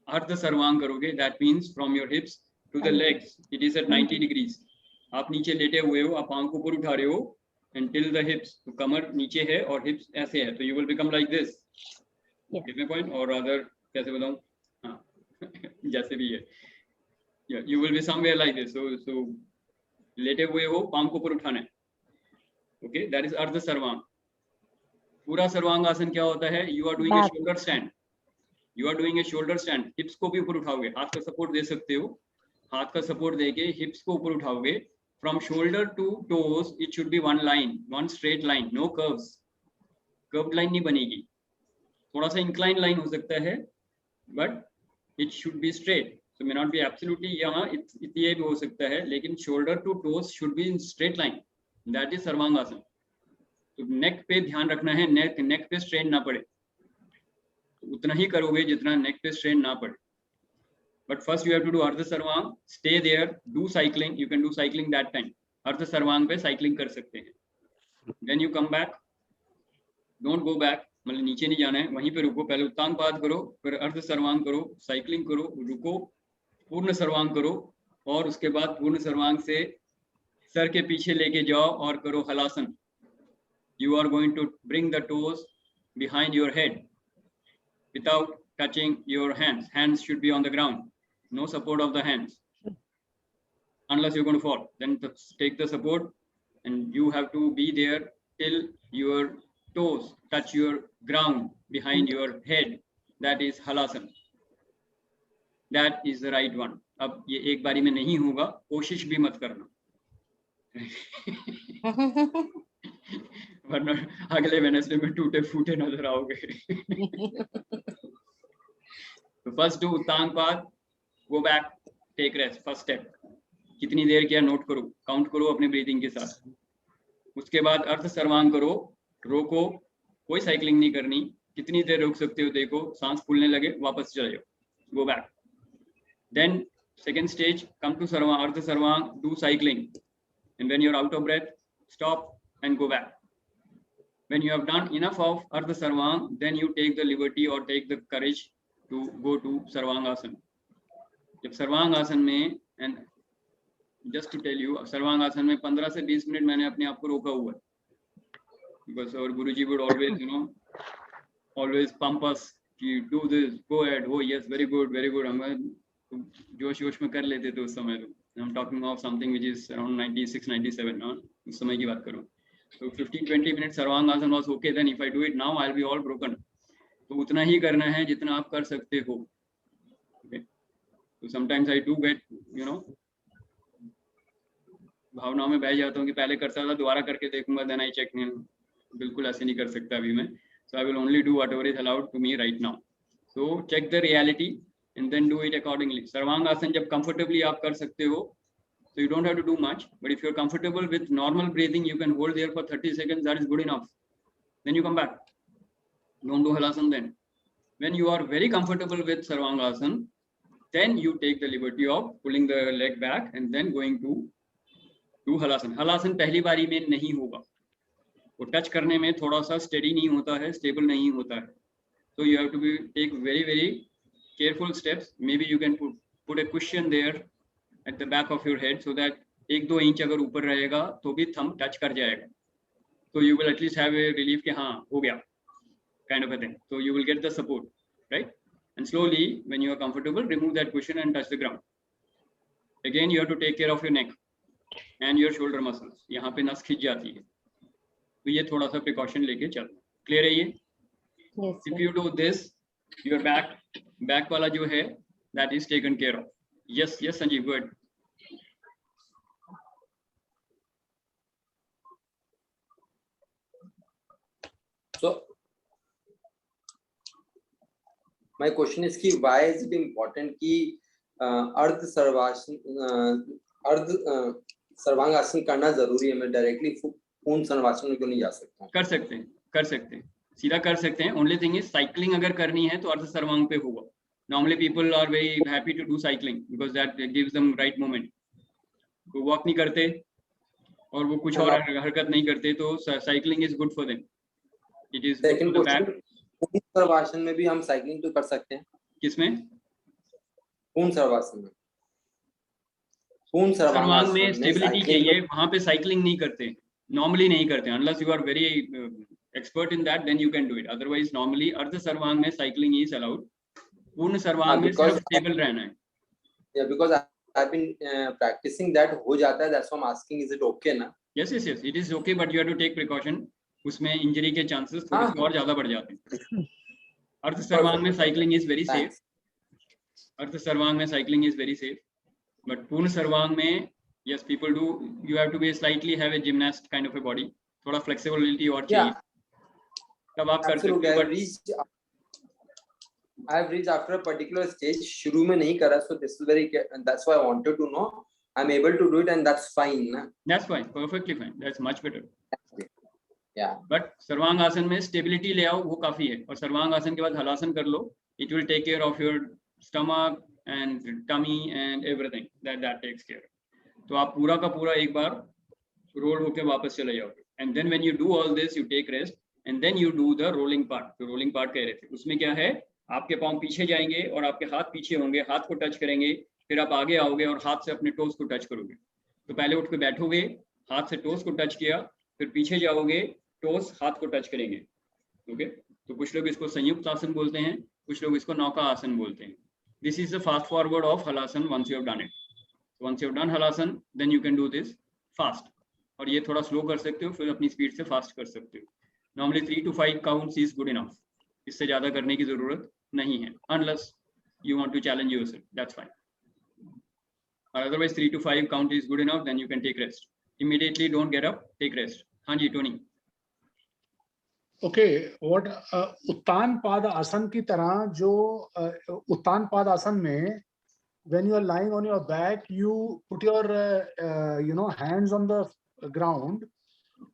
अर्ध सर्वांग करोगे. That means from your hips to the legs, it is at 90 degrees. आप नीचे लेटे हुए हो, आप पाँव को ऊपर उठा रहे हो until the hips. तो कमर नीचे है और hips ऐसे है, तो you will become like this. Yeah. Get my point? और अदर कैसे बताऊं? हाँ जैसे भी है. Yeah, you will be somewhere like this. So लेटे हुए हो, पाँव को ऊपर उठाना है. Okay, that is अर्ध सर्वांग. पूरा सर्वांग आसन क्या होता है? You are doing a shoulder stand. You are doing a shoulder stand. Hips को भी ऊपर उठाओगे, हाथ का सपोर्ट दे सकते हो. हाथ का सपोर्ट देके हिप्स को ऊपर उठाओगे, from shoulder to toes it should be one line, one straight line, no curves, curved line नहीं बनेगी, थोड़ा सा इंक्लाइन लाइन हो सकता है, but it should be straight, so may not be absolutely यहाँ ये भी हो सकता है, लेकिन shoulder to toes should be in straight line, that is sarvangasana. तो नेक पे ध्यान रखना है, नेक पे स्ट्रेन ना पड़े, तो उतना ही करोगे जितना नेक पे स्ट्रेन ना पड़े। But first you have to do Ardha Sarvanga, stay there, do cycling, you can do cycling that time, Ardha Sarvanga पे साइक्लिंग कर सकते हैं। Then you come back, don't go back, मतलब नीचे नहीं जाना है, वहीं पे रुको, पहले उत्तांग पाद करो, फिर अर्ध सर्वांग करो, साइक्लिंग करो, रुको, पूर्ण सर्वांग करो, और उसके बाद पूर्ण सर्वांग से सर के पीछे लेके जाओ और करो Halasana. You are going to bring the toes behind your head without touching your hands, hands should be on the ground, no support of the hands unless you're going to fall, then take the support and you have to be there till your toes touch your ground behind your head, that is halasan, that is the right one। अब ये एक बारी में नहीं होगा, कोशिश भी मत करना वरना अगले वेडनेसडे में टूटे फूटे नजर आओगे। तो first do Uttanga Pada, go back, take rest, first step, कितनी देर किया नोट करो, काउंट करो अपने ब्रीथिंग के साथ। उसके बाद अर्ध सर्वांग करो, रोको, कोई साइकिलिंग नहीं करनी, कितनी देर रोक सकते हो देखो, सांस फूलने लगे वापस चले जाओ, go back. Then second stage, come to Sarvang, Ardha Sarvang, do cycling, and when you are out of breath stop and go back. When you have done enough of Ardha Sarvang, then you take the liberty और take the courage to go to Sarvangasana. जब सर्वांगासन में, and just to tell you, Sarvangasana में 15 से 20 minute मैंने अपने आप को रोका हुआ है, because our Guruji would always, always pump us कि do this, go ahead, oh yes, very good, हम जोश में कर लेते थे उस समय। तो I'm talking of something which is around 96, 97, उस समय की बात करूँ। तो 15-20 minutes sarvangasana was okay, then if I do it now I'll be all broken। तो उतना ही करना है जितना आप कर सकते हो। Okay? तो sometimes I do get, भावनाओं में बह जाता हूँ कि पहले करता था, दोबारा करके देखूंगा, देन आई चेक। बिल्कुल ऐसे नहीं कर सकता अभी मैं, so I will only do whatever is allowed to me right now. So check the reality and then do it accordingly. Sarvangasana जब कंफर्टेबली आप कर सकते हो, so you don't have to do much, but if you're comfortable with normal breathing, you can hold there for 30 seconds, that is good enough. Then you come back, don't do halasan then. When you are very comfortable with sarvangasan, then you take the liberty of pulling the leg back and then going to do halasan। halasan पहली बारी में नहीं होगा, वो touch करने में थोड़ा सा स्टेडी नहीं होता है, स्टेबल नहीं होता है। So you have to be take very careful steps. Maybe you can put a cushion there at the back of your head so that 1-2 inch अगर ऊपर रहेगा तो भी thumb टच कर जाएगा, so you will at least have a relief कि हाँ हो गया, kind of a thing। So you will get the support, right? And slowly when you are comfortable, remove that cushion and touch the ground. Again you have to take care of your neck and your shoulder muscles, यहाँ पे नस खिंच जाती है, तो ये थोड़ा सा प्रिकॉशन लेके चलना। क्लियर है ये? If you do this, your back वाला जो है, that is taken care of। Yes Sanjeev, go ahead। So my question is कि why is it important कि अर्ध सर्वांगासन करना जरूरी है? मैं डायरेक्टली पूर्ण सर्वांगासन में क्यों नहीं जा सकता? कर सकते हैं, सीधा कर सकते हैं। ओनली थिंग इज साइकिलिंग अगर करनी है तो अर्ध सर्वांग पे होगा। Normally people are very happy to do cycling because that gives them right moment. वो वॉक नहीं करते और वो कुछ और हरकत नहीं करते, तो cycling is good for them. It is पूर्ण सर्वांगासन में भी हम साइकिलिंग तो कर सकते हैं। किसमें? पूर्ण सर्वांगासन में। पूर्ण सर्वांग में स्टेबिलिटी चाहिए, वहां पे साइकिलिंग नहीं करते, नॉर्मली नहीं करते। Unless you are very expert in that, then you can do it. Otherwise normally Ardha Sarvanga में साइकिलिंग इज अलाउड, पूर्ण सर्वांग में सिर्फ स्टेबल रहना है। या because I have been practising that, हो जाता है, that's why I am asking is it okay ना? Yes it is okay, but you have to take precaution. उसमें इंजरी के चांसेस थोड़े से और ज्यादा बढ़ जाते हैं। अर्ध सर्वांग में साइकिलिंग इज वेरी सेफ, अर्ध सर्वांग में cycling is very safe. But पूर्ण सर्वांग में yes people do, you have to be slightly have a gymnast kind of a body, थोड़ा flexibility और चाहिए, तब आप कर सकते हो. I have reached after a particular stage, शुरू में नहीं करा, so this is very, that's why I wanted to know. I'm able to do it and that's fine na? That's fine, perfectly fine, that's much better. Yeah, but सर्वांग आसन में stability ले आओ, वो काफी है. और सर्वांग आसन के बाद हलासन कर लो, it will take care of your stomach and tummy and everything that takes care. तो आप पूरा का पूरा एक बार रोल होके वापस चले जाओगे. And then when you do all this you take rest and then you do the rolling part. जो रोलिंग पार्ट कह रहे थे उसमें क्या है, आपके पाँव पीछे जाएंगे और आपके हाथ पीछे होंगे, हाथ को टच करेंगे, फिर आप आगे आओगे और हाथ से अपने टोस को टच करोगे. तो पहले उठ के बैठोगे, हाथ से टोस को टच किया, फिर पीछे जाओगे, टोस हाथ को टच करेंगे. ओके, तो कुछ लोग इसको संयुक्त आसन बोलते हैं, कुछ लोग इसको नौका आसन बोलते हैं. This is the fast forward of Halasana once you have done it. Once you've done Halasana, then you can do this fast. और ये थोड़ा स्लो कर सकते हो, फिर अपनी स्पीड से फास्ट कर सकते हो. Normally 3 to 5 counts is good enough. इससे ज्यादा करने की जरूरत नहीं है, unless you want to challenge yourself, that's fine. Or otherwise 3 to 5 count is good enough, then you can take rest. Immediately don't get up, take rest. हाँ जी Tony. Okay, what उत्तान पाद आसन की तरह, जो उत्तान पाद आसन में when you are lying on your back, you put your hands on the ground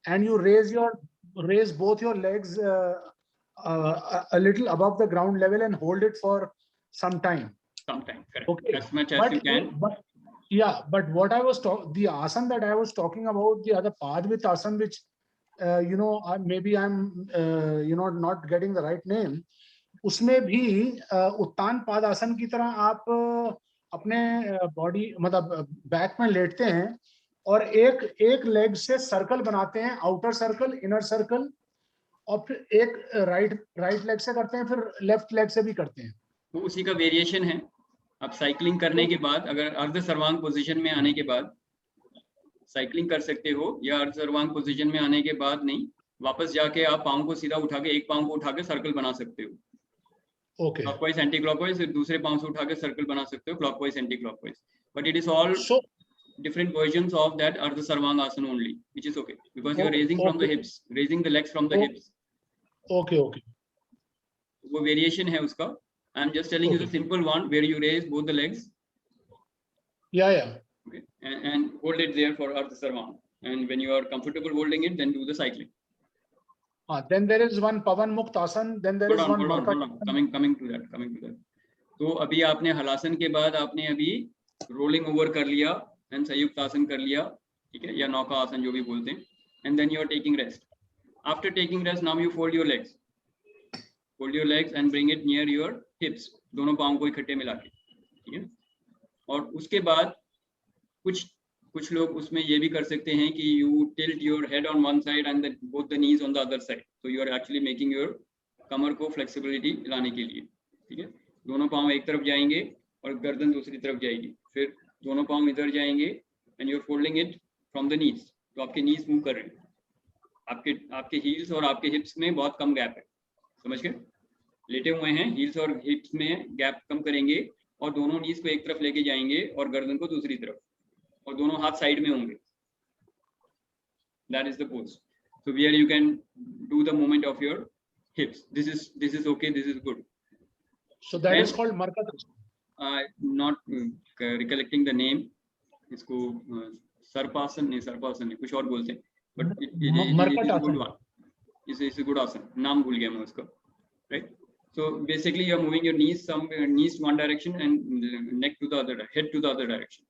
and you raise both your legs a little above the ground level and hold it for some time. Correct. Okay, as much as you can. But what I was the asana that I was talking about, the other Padvit asana, which maybe I'm not getting the right name, उसमें भी उत्तान पाद आसन की तरह आप अपने body मतलब back में लेटते हैं और एक लेग से सर्कल बनाते हैं, आउटर सर्कल, इनर सर्कल, और फिर एक राइट लेग से करते हैं, फिर लेफ्ट लेग से भी करते हैं. तो उसी का वेरिएशन है. आप साइकिलिंग करने के बाद अगर अर्ध सर्वांग पोजीशन में आने के बाद साइकिलिंग कर सकते हो, या अर्ध सर्वांग पोजीशन में आने के बाद नहीं, वापस जाके आप पाँव को सीधा उठा के, एक पाँव को उठा के सर्कल बना सकते हो. Okay. Clockwise, anti-clockwise, फिर दूसरे पाँव से उठा के सर्कल बना सकते हो, clockwise, anti-clockwise. But it is all different versions of that Ardha Sarvang Asana only, which is okay because you are raising from the hips, raising the legs from the hips. Okay. वो variation है उसका. I am just telling you the simple one where you raise both the legs. Yeah. Okay, and hold it there for Ardha Sarvang. And when you are comfortable holding it, then do the cycling. Then there is one Pavan Mukta Asana, then there is one Markat. Coming to that. तो अभी आपने हलासन के बाद आपने अभी rolling over कर लिया and संयुक्त आसन कर लिया, ठीक है, या नौका आसन जो भी बोलते हैं. And then you are taking rest. After taking rest now you fold your legs and bring it near your hips, दोनों पाँव को इकट्ठे मिला के, ठीक है. और उसके बाद कुछ लोग उसमें ये भी कर सकते हैं कि you tilt your head on one side and both the knees on the other side. तो you are actually making your कमर को फ्लेक्सिबिलिटी लाने के लिए, ठीक है. दोनों पाँव एक तरफ जाएंगे और गर्दन दूसरी तरफ जाएगी, फिर दोनों पाँव इधर जाएंगे and you are folding it from the knees. तो आपके नीज मूव कर रहे हैं, आपके हील्स और आपके हिप्स में बहुत कम गैप है, समझ गए. लेटे हुए हैं, हील्स और हिप्स में गैप कम करेंगे और दोनों नीज को एक तरफ लेके जाएंगे और गर्दन को दूसरी तरफ, और दोनों हाथ साइड में होंगे. That is the pose. So where you can do the movement of your hips. This is okay. This is good. So that is called Markat Asana. Not recollecting the name. इसको सर्पासन नहीं, कुछ और बोलते हैं. But it is a good one. It's a good asana. नाम भूल गया मैं उसका. Right. So basically you are moving your knees one direction and neck to the other, head to the other direction.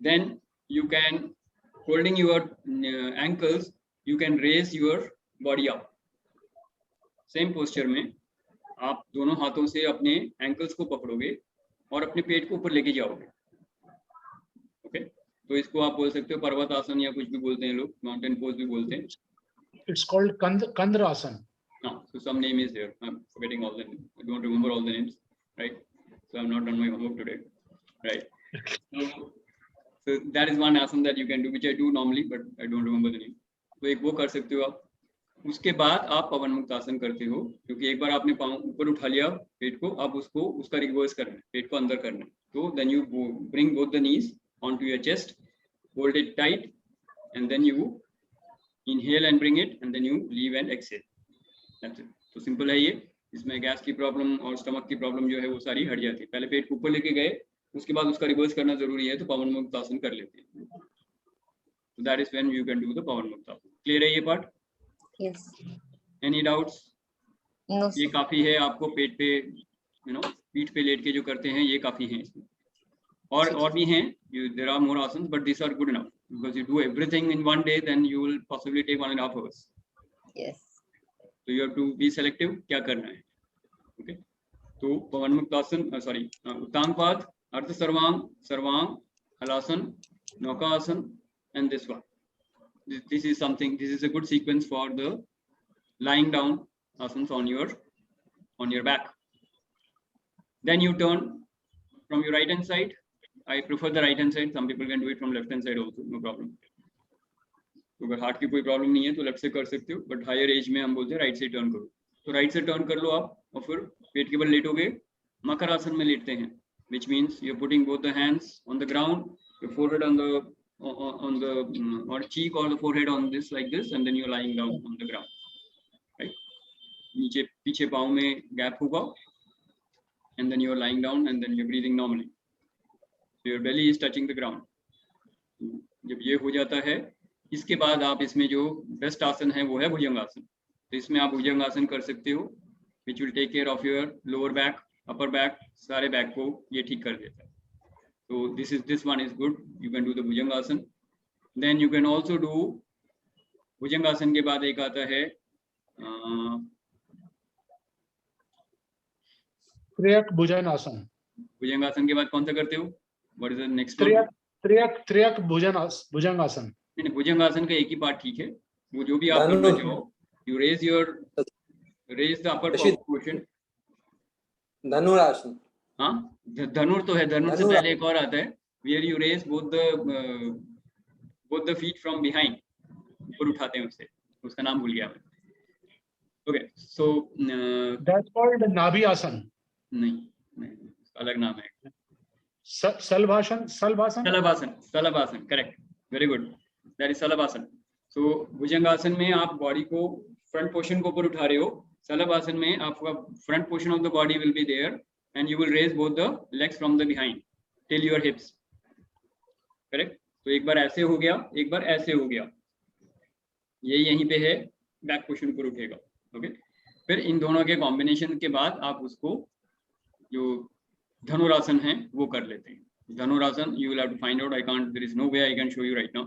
Then you can, holding your ankles, you can raise your body up. Same posture में आप दोनों हाथों से अपने ankles को पकड़ोगे और अपने पेट को ऊपर लेके जाओगे. ओके, तो इसको आप बोल सकते हो पर्वत आसन या कुछ भी बोलते हैं लोग, माउंटेन पोज भी बोलते हैं. It's called Kandra Asana. No, so some name is there. I'm forgetting all the names. I don't remember all the names, right? So I've not done my homework today, right? So that is one asana that you can do, which I do normally, but I don't remember the name. तो एक वो कर सकते हो आप. उसके बाद आप पवन मुक्त आसन करते हो, क्योंकि एक बार आपने पाँव ऊपर उठा लिया पेट को, अब उसका रिवर्स करना है, पेट को अंदर करना है. So then you bring both the knees onto your chest, hold it tight, and then you inhale and bring it, and then you leave and exhale. That's it. तो सिंपल है ये. इसमें गैस की प्रॉब्लम और stomach की problem जो है वो सारी हट जाती है. पहले पेट को ऊपर लेके गए, उसके बाद उसका रिवर्स करना जरूरी है, तो पवन मुक्त आसन कर लेते हैं. So that is when you can do the पवन मुक्त आसन. क्लियर है ये part? Yes. Any doubts? No. ये काफी है आपको पेट पे, पीठ पे लेट के जो करते हैं ये काफी है इसमें. और भी हैं, there are more asanas, but these are good enough because you do everything in one day, then you will possibly take 1.5 hours. Yes. So you have to be selective क्या करना है. Okay. तो पवन मुक्त आसन, सॉरी, उत्तांगपाद, अर्ध सर्वांग, सर्वांग, halasana, नौकासन, and this one. This is something. This is a good sequence for the lying down asanas on your back. Then you turn from your right hand side. I prefer the right hand side. Some people can do it from left hand side also, no problem. तो अगर heart की कोई problem नहीं है तो left से कर सकते हो, बट हायर एज में हम बोलते हैं राइट से टर्न करो. तो राइट से टर्न कर लो आप, और फिर पेट के बल लेटोगे, मकर आसन में लेटते हैं, which means you're putting both the hands on the ground, your forehead on the or cheek or the forehead on this like this, and then you're lying down on the ground, right? नीचे पीछे पाँव में gap होगा, and then you're lying down, and then you're breathing normally. So your belly is touching the ground. जब ये हो जाता है, इसके बाद आप इसमें जो बेस्ट आसन है वो है भुजंगासन. तो इसमें आप भुजंगासन कर सकते हो, which will take care of your lower back, upper back, सारे बैक को ये ठीक कर देता है. So this one is good. You can do the bhujangasana. Then you can also do भुजंगासन के बाद एक आता है त्रियक भुजंगासन. भुजंगासन के बाद कौन सा करते हो? What is the next one? त्रियक भुजंगासन. नहीं, भुजंगासन का एक ही पार्ट ठीक है. वो जो भी आप करना चाहो, you raise the upper portion. धनुरासन. हाँ, धनुर तो है. धनुर से पहले एक और आता है, where you raise both the feet from behind. ऊपर उठाते हैं उससे, उसका नाम भूल गया मैं. Okay, so that's called नाभि आसन. नहीं, अलग नाम है. सलभासन, correct, very good. That is सलभासन. So भुजंगासन में आप बॉडी को फ्रंट पोर्शन को ऊपर उठा रहे हो. सलभासन में आपका front portion of the body will be there and you will raise both the legs from the behind till your hips, correct? तो एक बार ऐसे हो गया, एक बार ऐसे हो गया, ये यहीं पे है, बैक पोर्शन ऊपर उठेगा. ओके, फिर इन दोनों के कॉम्बिनेशन के बाद आप उसको जो धनुरासन है वो कर लेते हैं. धनुरासन you will have to find out. I can't, there is no way I can show you right now.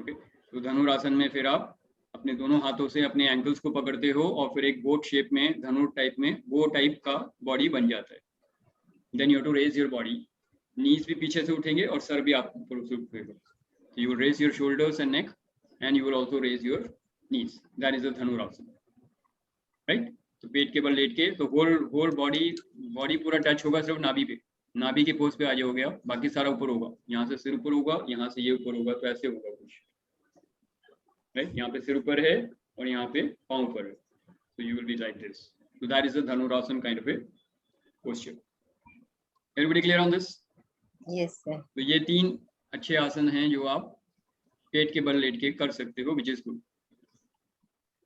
Okay, तो धनुरासन में फिर आप अपने दोनों हाथों से अपने एंकल्स को पकड़ते हो और फिर एक बोट शेप में, धनुर टाइप में, वो टाइप का बॉडी बन जाता है. Then you have to raise your body. Knees भी पीछे से उठेंगे और सर भी आप ऊपर से उठेगा. So you will raise your shoulders and neck, and you will also raise your knees. That is the dhanurasana, right? तो पेट के बल लेट के, तो whole body पूरा टच होगा सिर्फ नाभि पे. नाभि के पोज पे आ जाओगे आप, बाकी सारा ऊपर होगा. यहाँ से सिर ऊपर होगा, यहाँ से ये ऊपर होगा, तो ऐसे होगा कुछ, राइट? यहाँ पे सिर ऊपर है और यहाँ पे पाँव ऊपर है. So you will be like this. So that is the dhanurasana kind of a posture. Everybody clear on this? Yes, sir. तो ये 3 अच्छे आसन हैं जो आप पेट के बल लेट के कर सकते हो, which is good.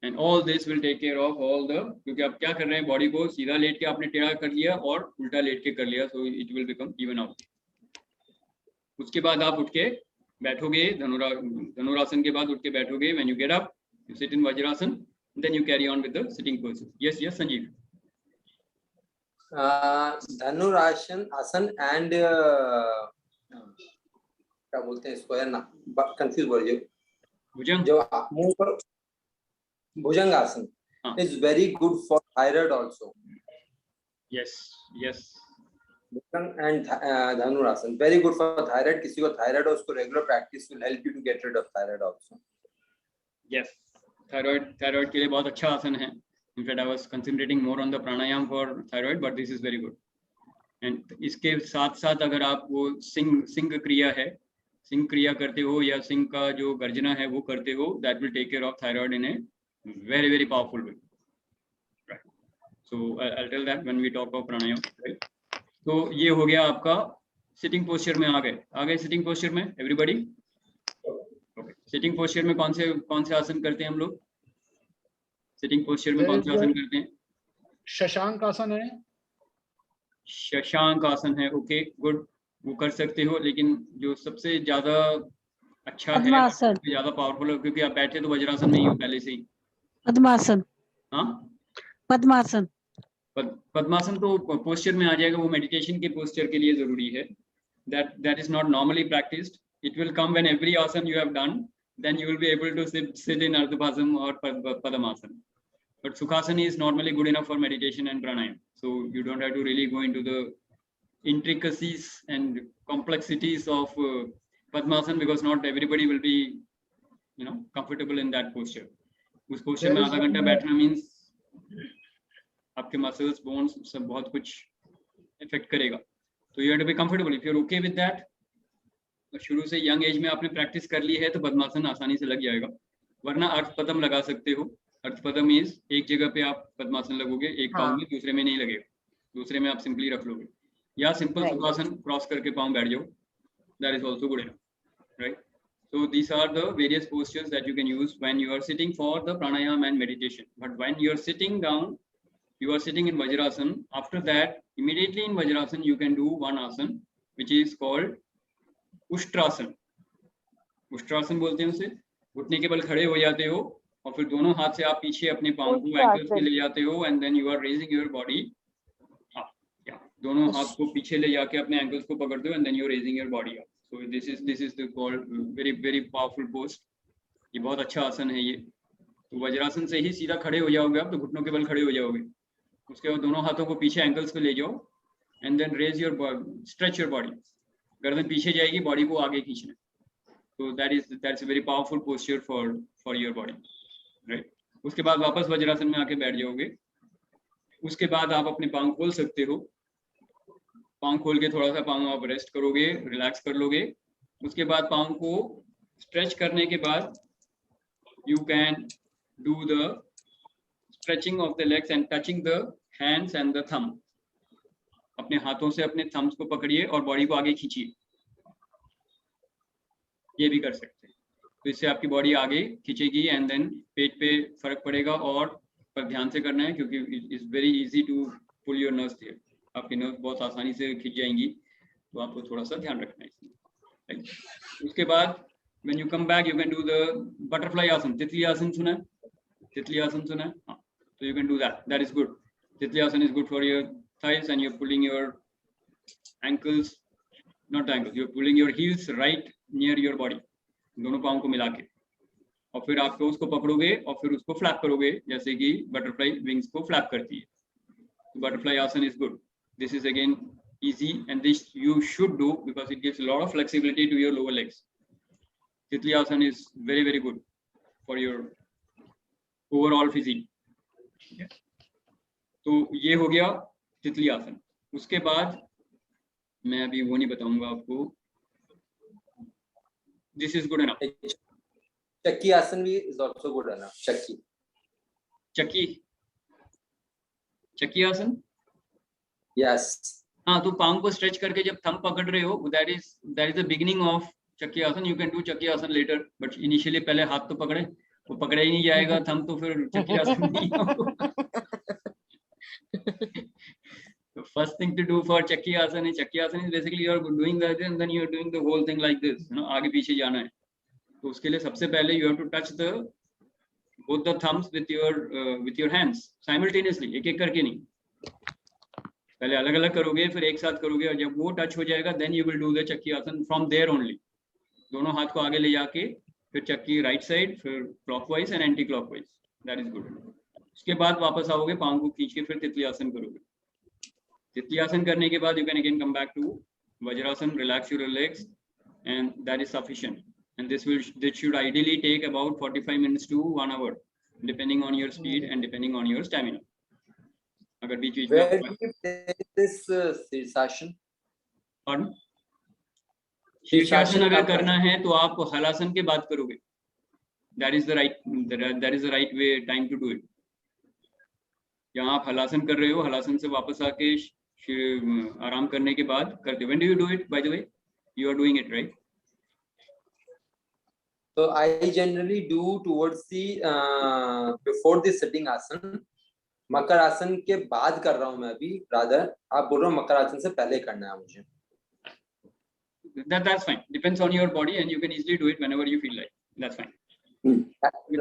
And all this will take care of all the, क्योंकि आप क्या कर रहे हैं, बॉडी को सीधा लेट के आपने टेढ़ा कर लिया और उल्टा लेट के कर लिया, so it will become even out. उसके बाद आप उठ के बैठोगे, धनुरासन के बाद उठ के बैठोगे. When you get up, you sit in Vajrasan, then you carry on with the sitting poses. Yes, Sanjeev. धनुरासन आसन एंड क्या बोलते हैं इसको यार, ना कंफ्यूज हो रही है. जो मुंह पर भुजंगासन is very good for thyroid also. Yes. And dhanurasana very good for thyroid. किसी को thyroid हो, उसको regular practice will help you to get rid of thyroid also. Yes, thyroid के लिए बहुत अच्छा आसन है. In fact, I was concentrating more on the pranayam for thyroid, but this is very good. And इसके साथ साथ अगर आप वो सिंह क्रिया है, सिंह क्रिया करते हो या सिंह का जो गर्जना है वो करते हो, that will take care of thyroid in a very, very powerful way. Right. So I'll tell that when we talk of pranayam. Right? तो ये हो गया आपका सिटिंग पोस्चर में आ गए सिटिंग पोस्चर में एवरीबॉडी? ओके, सिटिंग पोस्चर में कौन से आसन करते हैं हम लोग? सिटिंग पोस्चर में कौन से आसन करते हैं? शशांक आसन है। शशांक आसन है, ओके गुड, वो कर सकते हो, लेकिन जो सबसे ज्यादा अच्छा है, पद्मासन। ज्यादा पावरफुल है, क्योंकि आप बैठे तो वज्रासन में ही हो पहले से ही। पद्मासन। हाँ, पद्मासन। पद्मासन तो पोस्चर में आ जाएगा, वो मेडिटेशन के पोस्चर के लिए जरूरी है। that is not normally practiced. It will come when every asana you have done, then you will be able to sit in Ardha Bhasam or Padmasana. But Sukhasana is normally good enough for meditation and pranayama, so you don't have to really go into the intricacies and complexities of Padmasana, because not everybody will be, you know, comfortable in that posture. उस posture में आधा घंटा बैठना means आपके muscles, bones सब बहुत कुछ effect करेगा, तो you have to be comfortable. If you are okay with that, शुरू से यंग एज में आपने प्रैक्टिस कर ली है तो पद्मासन आसानी से लग जाएगा। वरना अर्धपद्म लगा सकते हो। अर्धपद्म इज एक जगह पे आप पद्मासन लगोगे, एक पाँव में, दूसरे में नहीं लगेगा, दूसरे में आप सिंपली रख लोगे, या सिंपल सुखासन क्रॉस करके पाँव बैठ जाओ, that is also good enough, right? So these are the various postures that you can use when you are sitting for the pranayama and meditation. But when you are sitting down, you are sitting in Vajrasana. After that, immediately in Vajrasana, you can do one asana, which is called Ushtrasana. Ushtrasana बोलते हैं उसे। घुटने के बल खड़े हो जाते हो और फिर दोनों हाथ से आप पीछे अपने पाँव को एंकल्स पे ले जाते हो, and then you are raising your body up. Yeah, दोनों हाथ को पीछे ले जाके अपने एंकल्स को पकड़ते हो, and then you are raising your body up. So this is the called very powerful pose. ये बहुत अच्छा आसन है ये। तो वज्रासन से ही सीधा खड़े हो जाओगे आप, तो घुटनों के बल खड़े हो जाओगे। उसके बाद दोनों हाथों को पीछे एंकल्स पे ले जाओ, and then raise your body, stretch your body. गर्दन पीछे जाएगी, बॉडी को आगे खींचना। तो that's a very powerful posture for your body, right? उसके बाद वापस वज्रासन में आके बैठ जाओगे। उसके बाद आप अपने पाँव खोल सकते हो। पाँव खोल के थोड़ा सा पाँव आप रेस्ट करोगे, रिलैक्स कर लोगे। उसके बाद पाँव को स्ट्रेच करने के बाद you can do the stretching of the legs and touching the hands and the thumb. अपने हाथों से अपने थम्स को पकड़िए और बॉडी को आगे खींचिए, ये भी कर सकते हैं। तो इससे आपकी बॉडी आगे खींचेगी, एंड देन पेट पे फर्क पड़ेगा। और पर ध्यान से करना है, क्योंकि it's very easy to pull your nerves here. आपकी नर्व बहुत आसानी से खिंच जाएंगी, तो आपको थोड़ा सा ध्यान रखना है इसमें। उसके बाद when you come back, you can do the butterfly आसन। तितली आसन सुना है? तितली आसन सुना है? हाँ, तो you can do that is good. तितली आसन is good for your thighs, and you're pulling your ankles, not ankles, you're pulling your heels right near your body, दोनों पाँव को मिला के, और फिर आप उसको पकड़ोगे और फिर उसको फ्लैप करोगे, जैसे कि बटरफ्लाई विंग्स को फ्लैप करती है। बटरफ्लाई आसन is good. This is again easy, and this you should do because it gives a lot of flexibility to your lower legs. Titli asana is very good for your overall physique. तो ये हो गया तितली आसन। उसके बाद मैं अभी वो नहीं बताऊंगा आपको। This is good enough. चक्की आसन भी इज आल्सो गुड एनफ। चक्की आसन, यस। हाँ, तो पाँव को स्ट्रेच करके जब थंब पकड़ रहे हो, that is the beginning of चक्की आसन। यू कैन डू चक्की आसन लेटर, बट इनिशियली पहले हाथ तो पकड़े, वो पकड़ा ही नहीं जाएगा थंब, तो फिर चक्की आसन नहीं होगा। The first thing to do for Chakki Asana is basically you are doing that, and then you are doing the whole thing like this, you know, आगे पीछे जाना है। तो उसके लिए सबसे पहले you have to touch both the thumbs with your hands simultaneously, एक एक करके नहीं, पहले अलग अलग करोगे फिर एक साथ करोगे, और जब वो टच हो जाएगा then you will do the Chakki Asana from there only। दोनों हाथ को आगे ले जाके फिर चक्की राइट साइड, फिर clockwise and anti clockwise, that is good. उसके बाद वापस आओगे, पाँव को खींच के फिर तितली आसन करोगे। तितली आसन करने के बाद you can again come back to Vajrasana, relax your legs, and that is sufficient. And this should ideally take about 45 minutes to 1 hour, depending on your speed and depending on your stamina. अगर बीच बीच में this शीर्षासन, pardon, शीर्षासन अगर करना है तो आप हलासन के बाद करोगे। That is the right way, time to do it. यहाँ आप हलासन कर रहे हो, हलासन से वापस आके फिर आराम करने के बाद करते. When do you do it, by the way? You are doing it, right? So I generally do towards the before the sitting asan. मकर आसन के बाद कर रहा हूं मैं अभी. रादर आप बोल रहे हो मकर आसन से पहले करना है मुझे. That's fine. Depends on your body, and you can easily do it whenever you feel like. That's fine.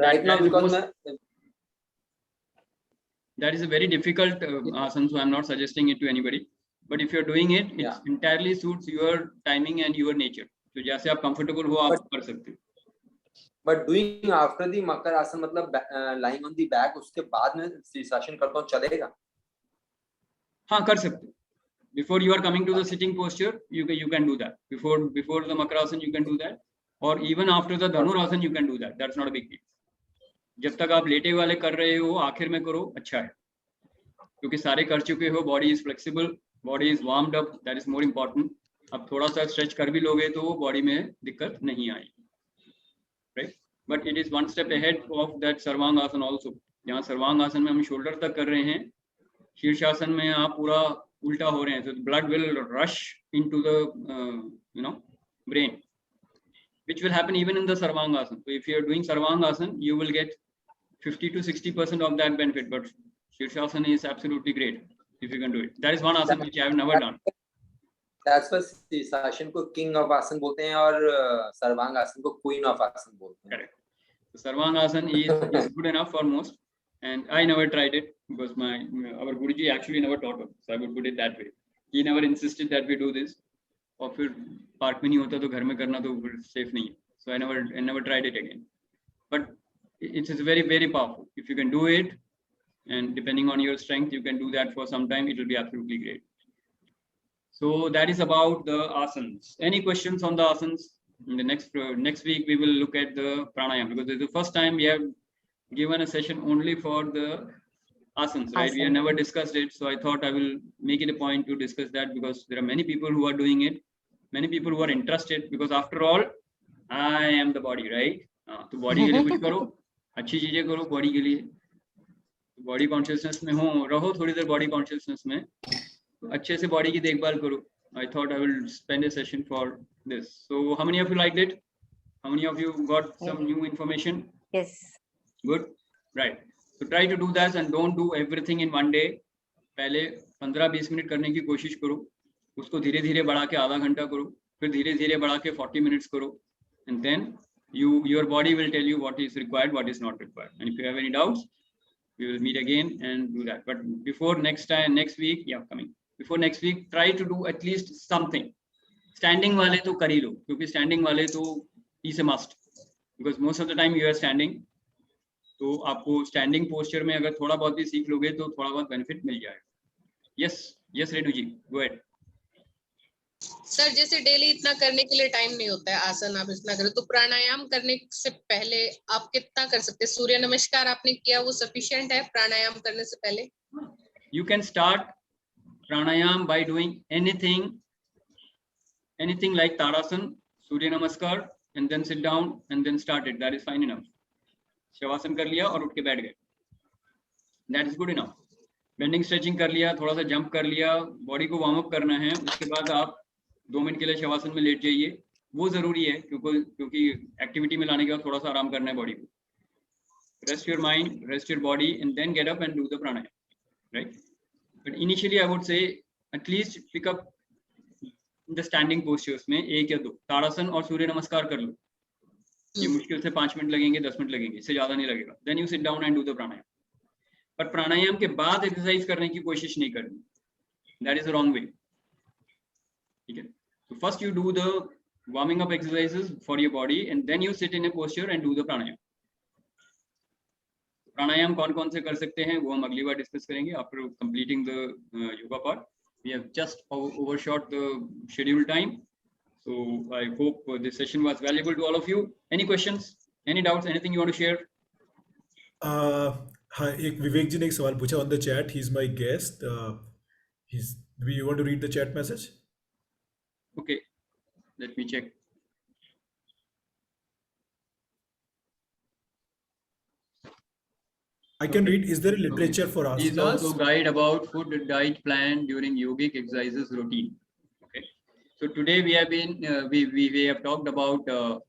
Right now because that is a very difficult asan, so I'm not suggesting it to anybody. But if you're doing it, it entirely suits your timing and your nature. So जैसे आप comfortable हो आप कर सकते हो. But doing after the मकर आसन मतलब lying on the back, उसके बाद में शीर्षासन करता हूँ, चलेगा? हाँ कर सकते हो. Before you are coming to the sitting posture, you can do that. Before the Makarasana, you can do that. Or even after the Dhanurasana, you can do that. That's not a big deal. जब तक आप लेटे वाले कर रहे हो, आखिर में करो, अच्छा है. क्योंकि सारे कर चुके हो, body is flexible, body is warmed up, that is more important. अब थोड़ा सा stretch कर भी लोगे तो body में दिक्कत नहीं आएगी. Right? But it is one step ahead of that Sarvangasana also. जहाँ Sarvangasana में हम shoulder तक कर रहे हैं, शीर्षासन में आप पूरा उल्टा हो रहे हैं, so the blood will rush into the brain, which will happen even in the Sarvangasana. So if you are doing Sarvangasana, you will get 50 to 60% of that benefit. But Shirshasana is absolutely great if you can do it. That is one asana which I have never done. That's why शीर्षासन को king of आसन बोलते हैं और सर्वांगासन को queen of आसन बोलते हैं. Correct. So Sarvangasana is good enough for most, and I never tried it because our Guruji actually never taught us. So I would put it that way. He never insisted that we do this. और फिर park में नहीं होता तो घर में करना तो safe नहीं है. So I never tried it again. But it is very, very powerful. If you can do it, and depending on your strength, you can do that for some time. It will be absolutely great. So that is about the asanas. Any questions on the asanas? In the next week, we will look at the pranayama, because this is the first time we have given a session only for the asanas, right? We have never discussed it. So I thought I will make it a point to discuss that, because there are many people who are doing it, many people who are interested, because after all, I am the body, right? तो body के लिए कुछ करो, अच्छी चीजें करो body के लिए. Body consciousness में हो, रहो थोड़ी देर body consciousness में, अच्छे से body की देखभाल करो. I thought I will spend a session for this. So how many of you liked it? How many of you got some new information? Yes. Good. Right. So try to do that and don't do everything in one day. पहले 15-20 minute करने की कोशिश करो, उसको धीरे धीरे बढ़ा के आधा घंटा करो, फिर धीरे धीरे बढ़ा के 40 minutes करो, and then your body will tell you what is required, what is not required. And if you have any doubts, we will meet again and do that. But before next week, before next week, try to do at least something. Standing वाले तो कर ही लो, क्योंकि standing वाले तो is a must, because most of the time you are standing. तो आपको standing posture में अगर थोड़ा बहुत भी सीख लोगे तो थोड़ा बहुत benefit मिल जाएगा. Yes, रेणु जी, go ahead. सर जैसे डेली इतना करने के लिए टाइम नहीं होता है, आसन आप इतना करो, तो प्राणायाम करने से पहले आप कितना कर सकते हैं? सूर्य नमस्कार आपने किया, वो सफिशिएंट है प्राणायाम करने से पहले? You can start pranayam by doing anything like Tadasana, Surya Namaskar, and then sit down and then start it. That is fine enough. Shavasana कर लिया और उठ के बैठ गए. That is good enough. Bending stretching कर लिया, थोड़ा सा jump कर लिया, body को warm up करना है, उसके बाद आप 2 मिनट के लिए शवासन में लेट जाइए. वो जरूरी है क्योंकि एक्टिविटी में लाने के बाद थोड़ा सा आराम करना है बॉडी को. Rest your mind, rest your body, and then get up and do the pranayama, right? But initially I would say at least pick up the standing postures में 1 या 2 ताड़ासन और सूर्य नमस्कार कर लो. ये मुश्किल से 5 मिनट लगेंगे, 10 मिनट लगेंगे, इससे ज्यादा नहीं लगेगा. Then you sit down and do the pranayama. पर प्राणायाम के बाद एक्सरसाइज करने की कोशिश नहीं करनी. That is the wrong way. ठीक है? So first you do the warming up exercises for your body, and then you sit in a posture and do the pranayama. प्राणायाम कौन-कौन से कर सकते हैं वो हम अगली बार डिस्कस करेंगे after completing the yoga part. We have just overshot the scheduled time. So I hope this session was valuable to all of you. Any questions? Any doubts? Anything you want to share? हाँ, एक विवेक जी ने एक सवाल पूछा on the chat. He's my guest. Do you want to read the chat message? Okay, let me check. I can read. Is there a literature for asanas? Please also guide about food diet plan during yogic exercises routine. Okay. So today we have been we have talked about the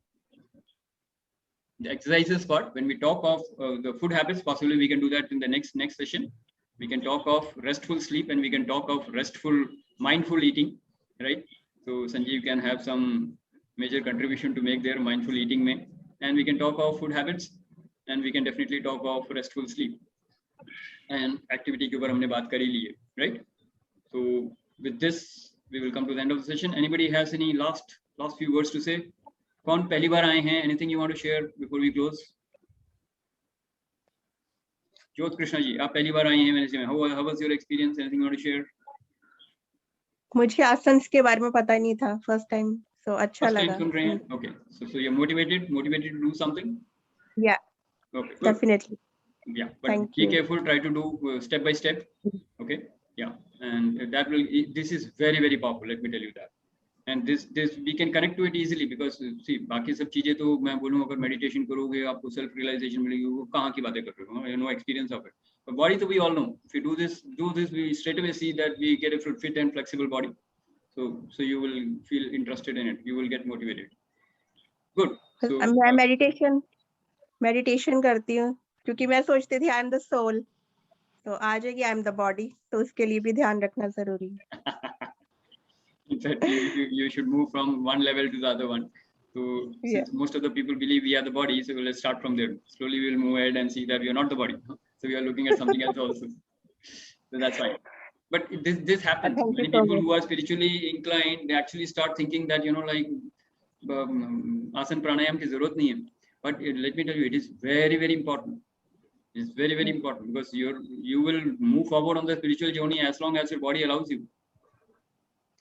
exercises part. When we talk of the food habits, possibly we can do that in the next session. We can talk of restful sleep and we can talk of restful mindful eating, right? So Sanjeev can have some major contribution to make their mindful eating में, and we can talk of food habits and we can definitely talk of restful sleep and activity के ऊपर हमने बात कर ही ली है, right? So with this we will come to the end of the session. Anybody has any last few words to say? कौन पहली बार आए हैं? Anything you want to share before we close? ज्योत कृष्णा जी, आप पहली बार आई हैं मेरे से. How was your experience? Anything you want to share? मुझे आसन्स के बारे में पता नहीं था, फर्स्ट टाइम, सो अच्छा लगा. सुन रहे हैं? Okay, so you're motivated to do something? Yeah. Okay, good. Definitely. Yeah, but be careful. Try to do step by step. Okay, yeah, and that will. This is very very powerful. Let me tell you that. And this we can connect to it easily because see बाकी सब चीजें तो मैं बोलूँ अगर meditation करोगे आपको self realization मिलेगी, वो कहाँ की बातें कर रहे हो? You know experience of it. But body तो we all know. If you do this, we straight away see that we get a fit and flexible body. So you will feel interested in it. You will get motivated. Good. So मैं meditation करती हूँ क्योंकि मैं सोचती थी I am the soul. तो आज है कि I am the body. तो उसके लिए भी ध्यान रखना जरूरी है. In fact, you should move from one level to the other one. So since most of the people believe we are the body, so let's start from there. Slowly we will move ahead and see that we are not the body. So we are looking at something else also. So that's fine. But this happens. Many people who are spiritually inclined, they actually start thinking that, you know, like asan pranayam ki zarurat nahi hai. But let me tell you, it is very, very important. It's very, very important because you will move forward on the spiritual journey as long as your body allows you.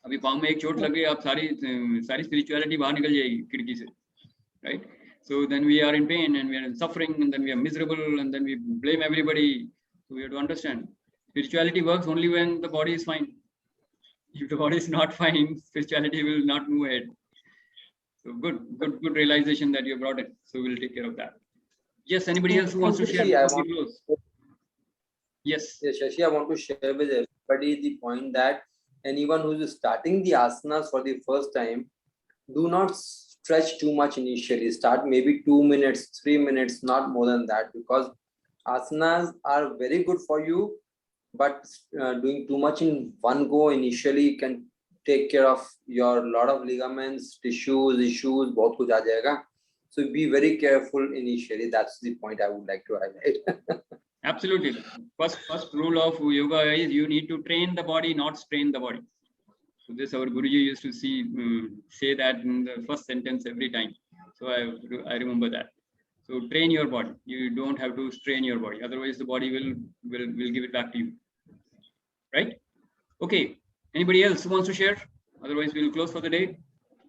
अभी पाँव में एक चोट लगे आप सारी spirituality बाहर निकल जाएगी खिड़की से, right? So then we are in pain and we are suffering and then we are miserable and then we blame everybody. So we have to understand spirituality works only when the body is fine. If the body is not fine, spirituality will not move ahead. So good realization that you brought it. So we'll take care of that. Yes, anybody else who wants to share? Yes. Yes, Shashi, I want to share with everybody the point that anyone who is starting the asanas for the first time, do not stretch too much initially. Start maybe 2 minutes, 3 minutes, not more than that, because asanas are very good for you, but doing too much in one go initially can take care of your lot of ligaments, tissues, issues, bahut kuch aa jayega. So be very careful initially. That's the point I would like to highlight. Absolutely. First rule of yoga is you need to train the body, not strain the body. So this our Guruji used to say that in the first sentence every time. So I remember that. So train your body. You don't have to strain your body. Otherwise the body will give it back to you. Right? Okay. Anybody else who wants to share? Otherwise we'll close for the day.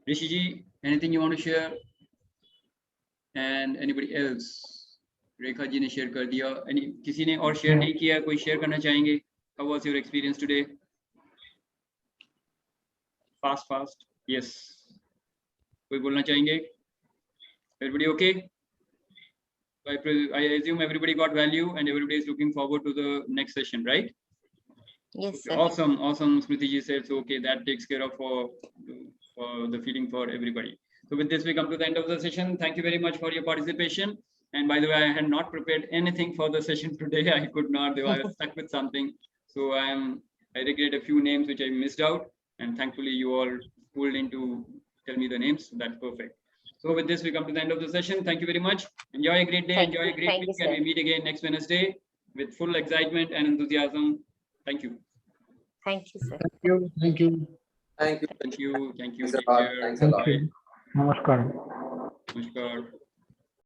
Rishiji, anything you want to share? And anybody else? Rekha ji ने share कर दिया. किसी ने और share नहीं किया? कोई share करना चाहेंगे? How was your experience today? Fast. Yes. कोई बोलना चाहेंगे? Everybody okay? I assume everybody got value and everybody is looking forward to the next session, right? Yes, sir. Awesome. Smriti ji said so. Okay, that takes care of for the feeling for everybody. So with this, we come to the end of the session. Thank you very much for your participation. And by the way, I had not prepared anything for the session today. I could not. I was stuck with something. So I regret a few names which I missed out. And thankfully, you all pulled in to tell me the names. So that's perfect. So with this, we come to the end of the session. Thank you very much. Enjoy a great day. Enjoy a great week. And we meet again next Wednesday with full excitement and enthusiasm. Thank you. Thank you, sir. Thank you. Thank you. Thank you. Thanks a lot. Thanks a lot. Namaskar. Namaskar.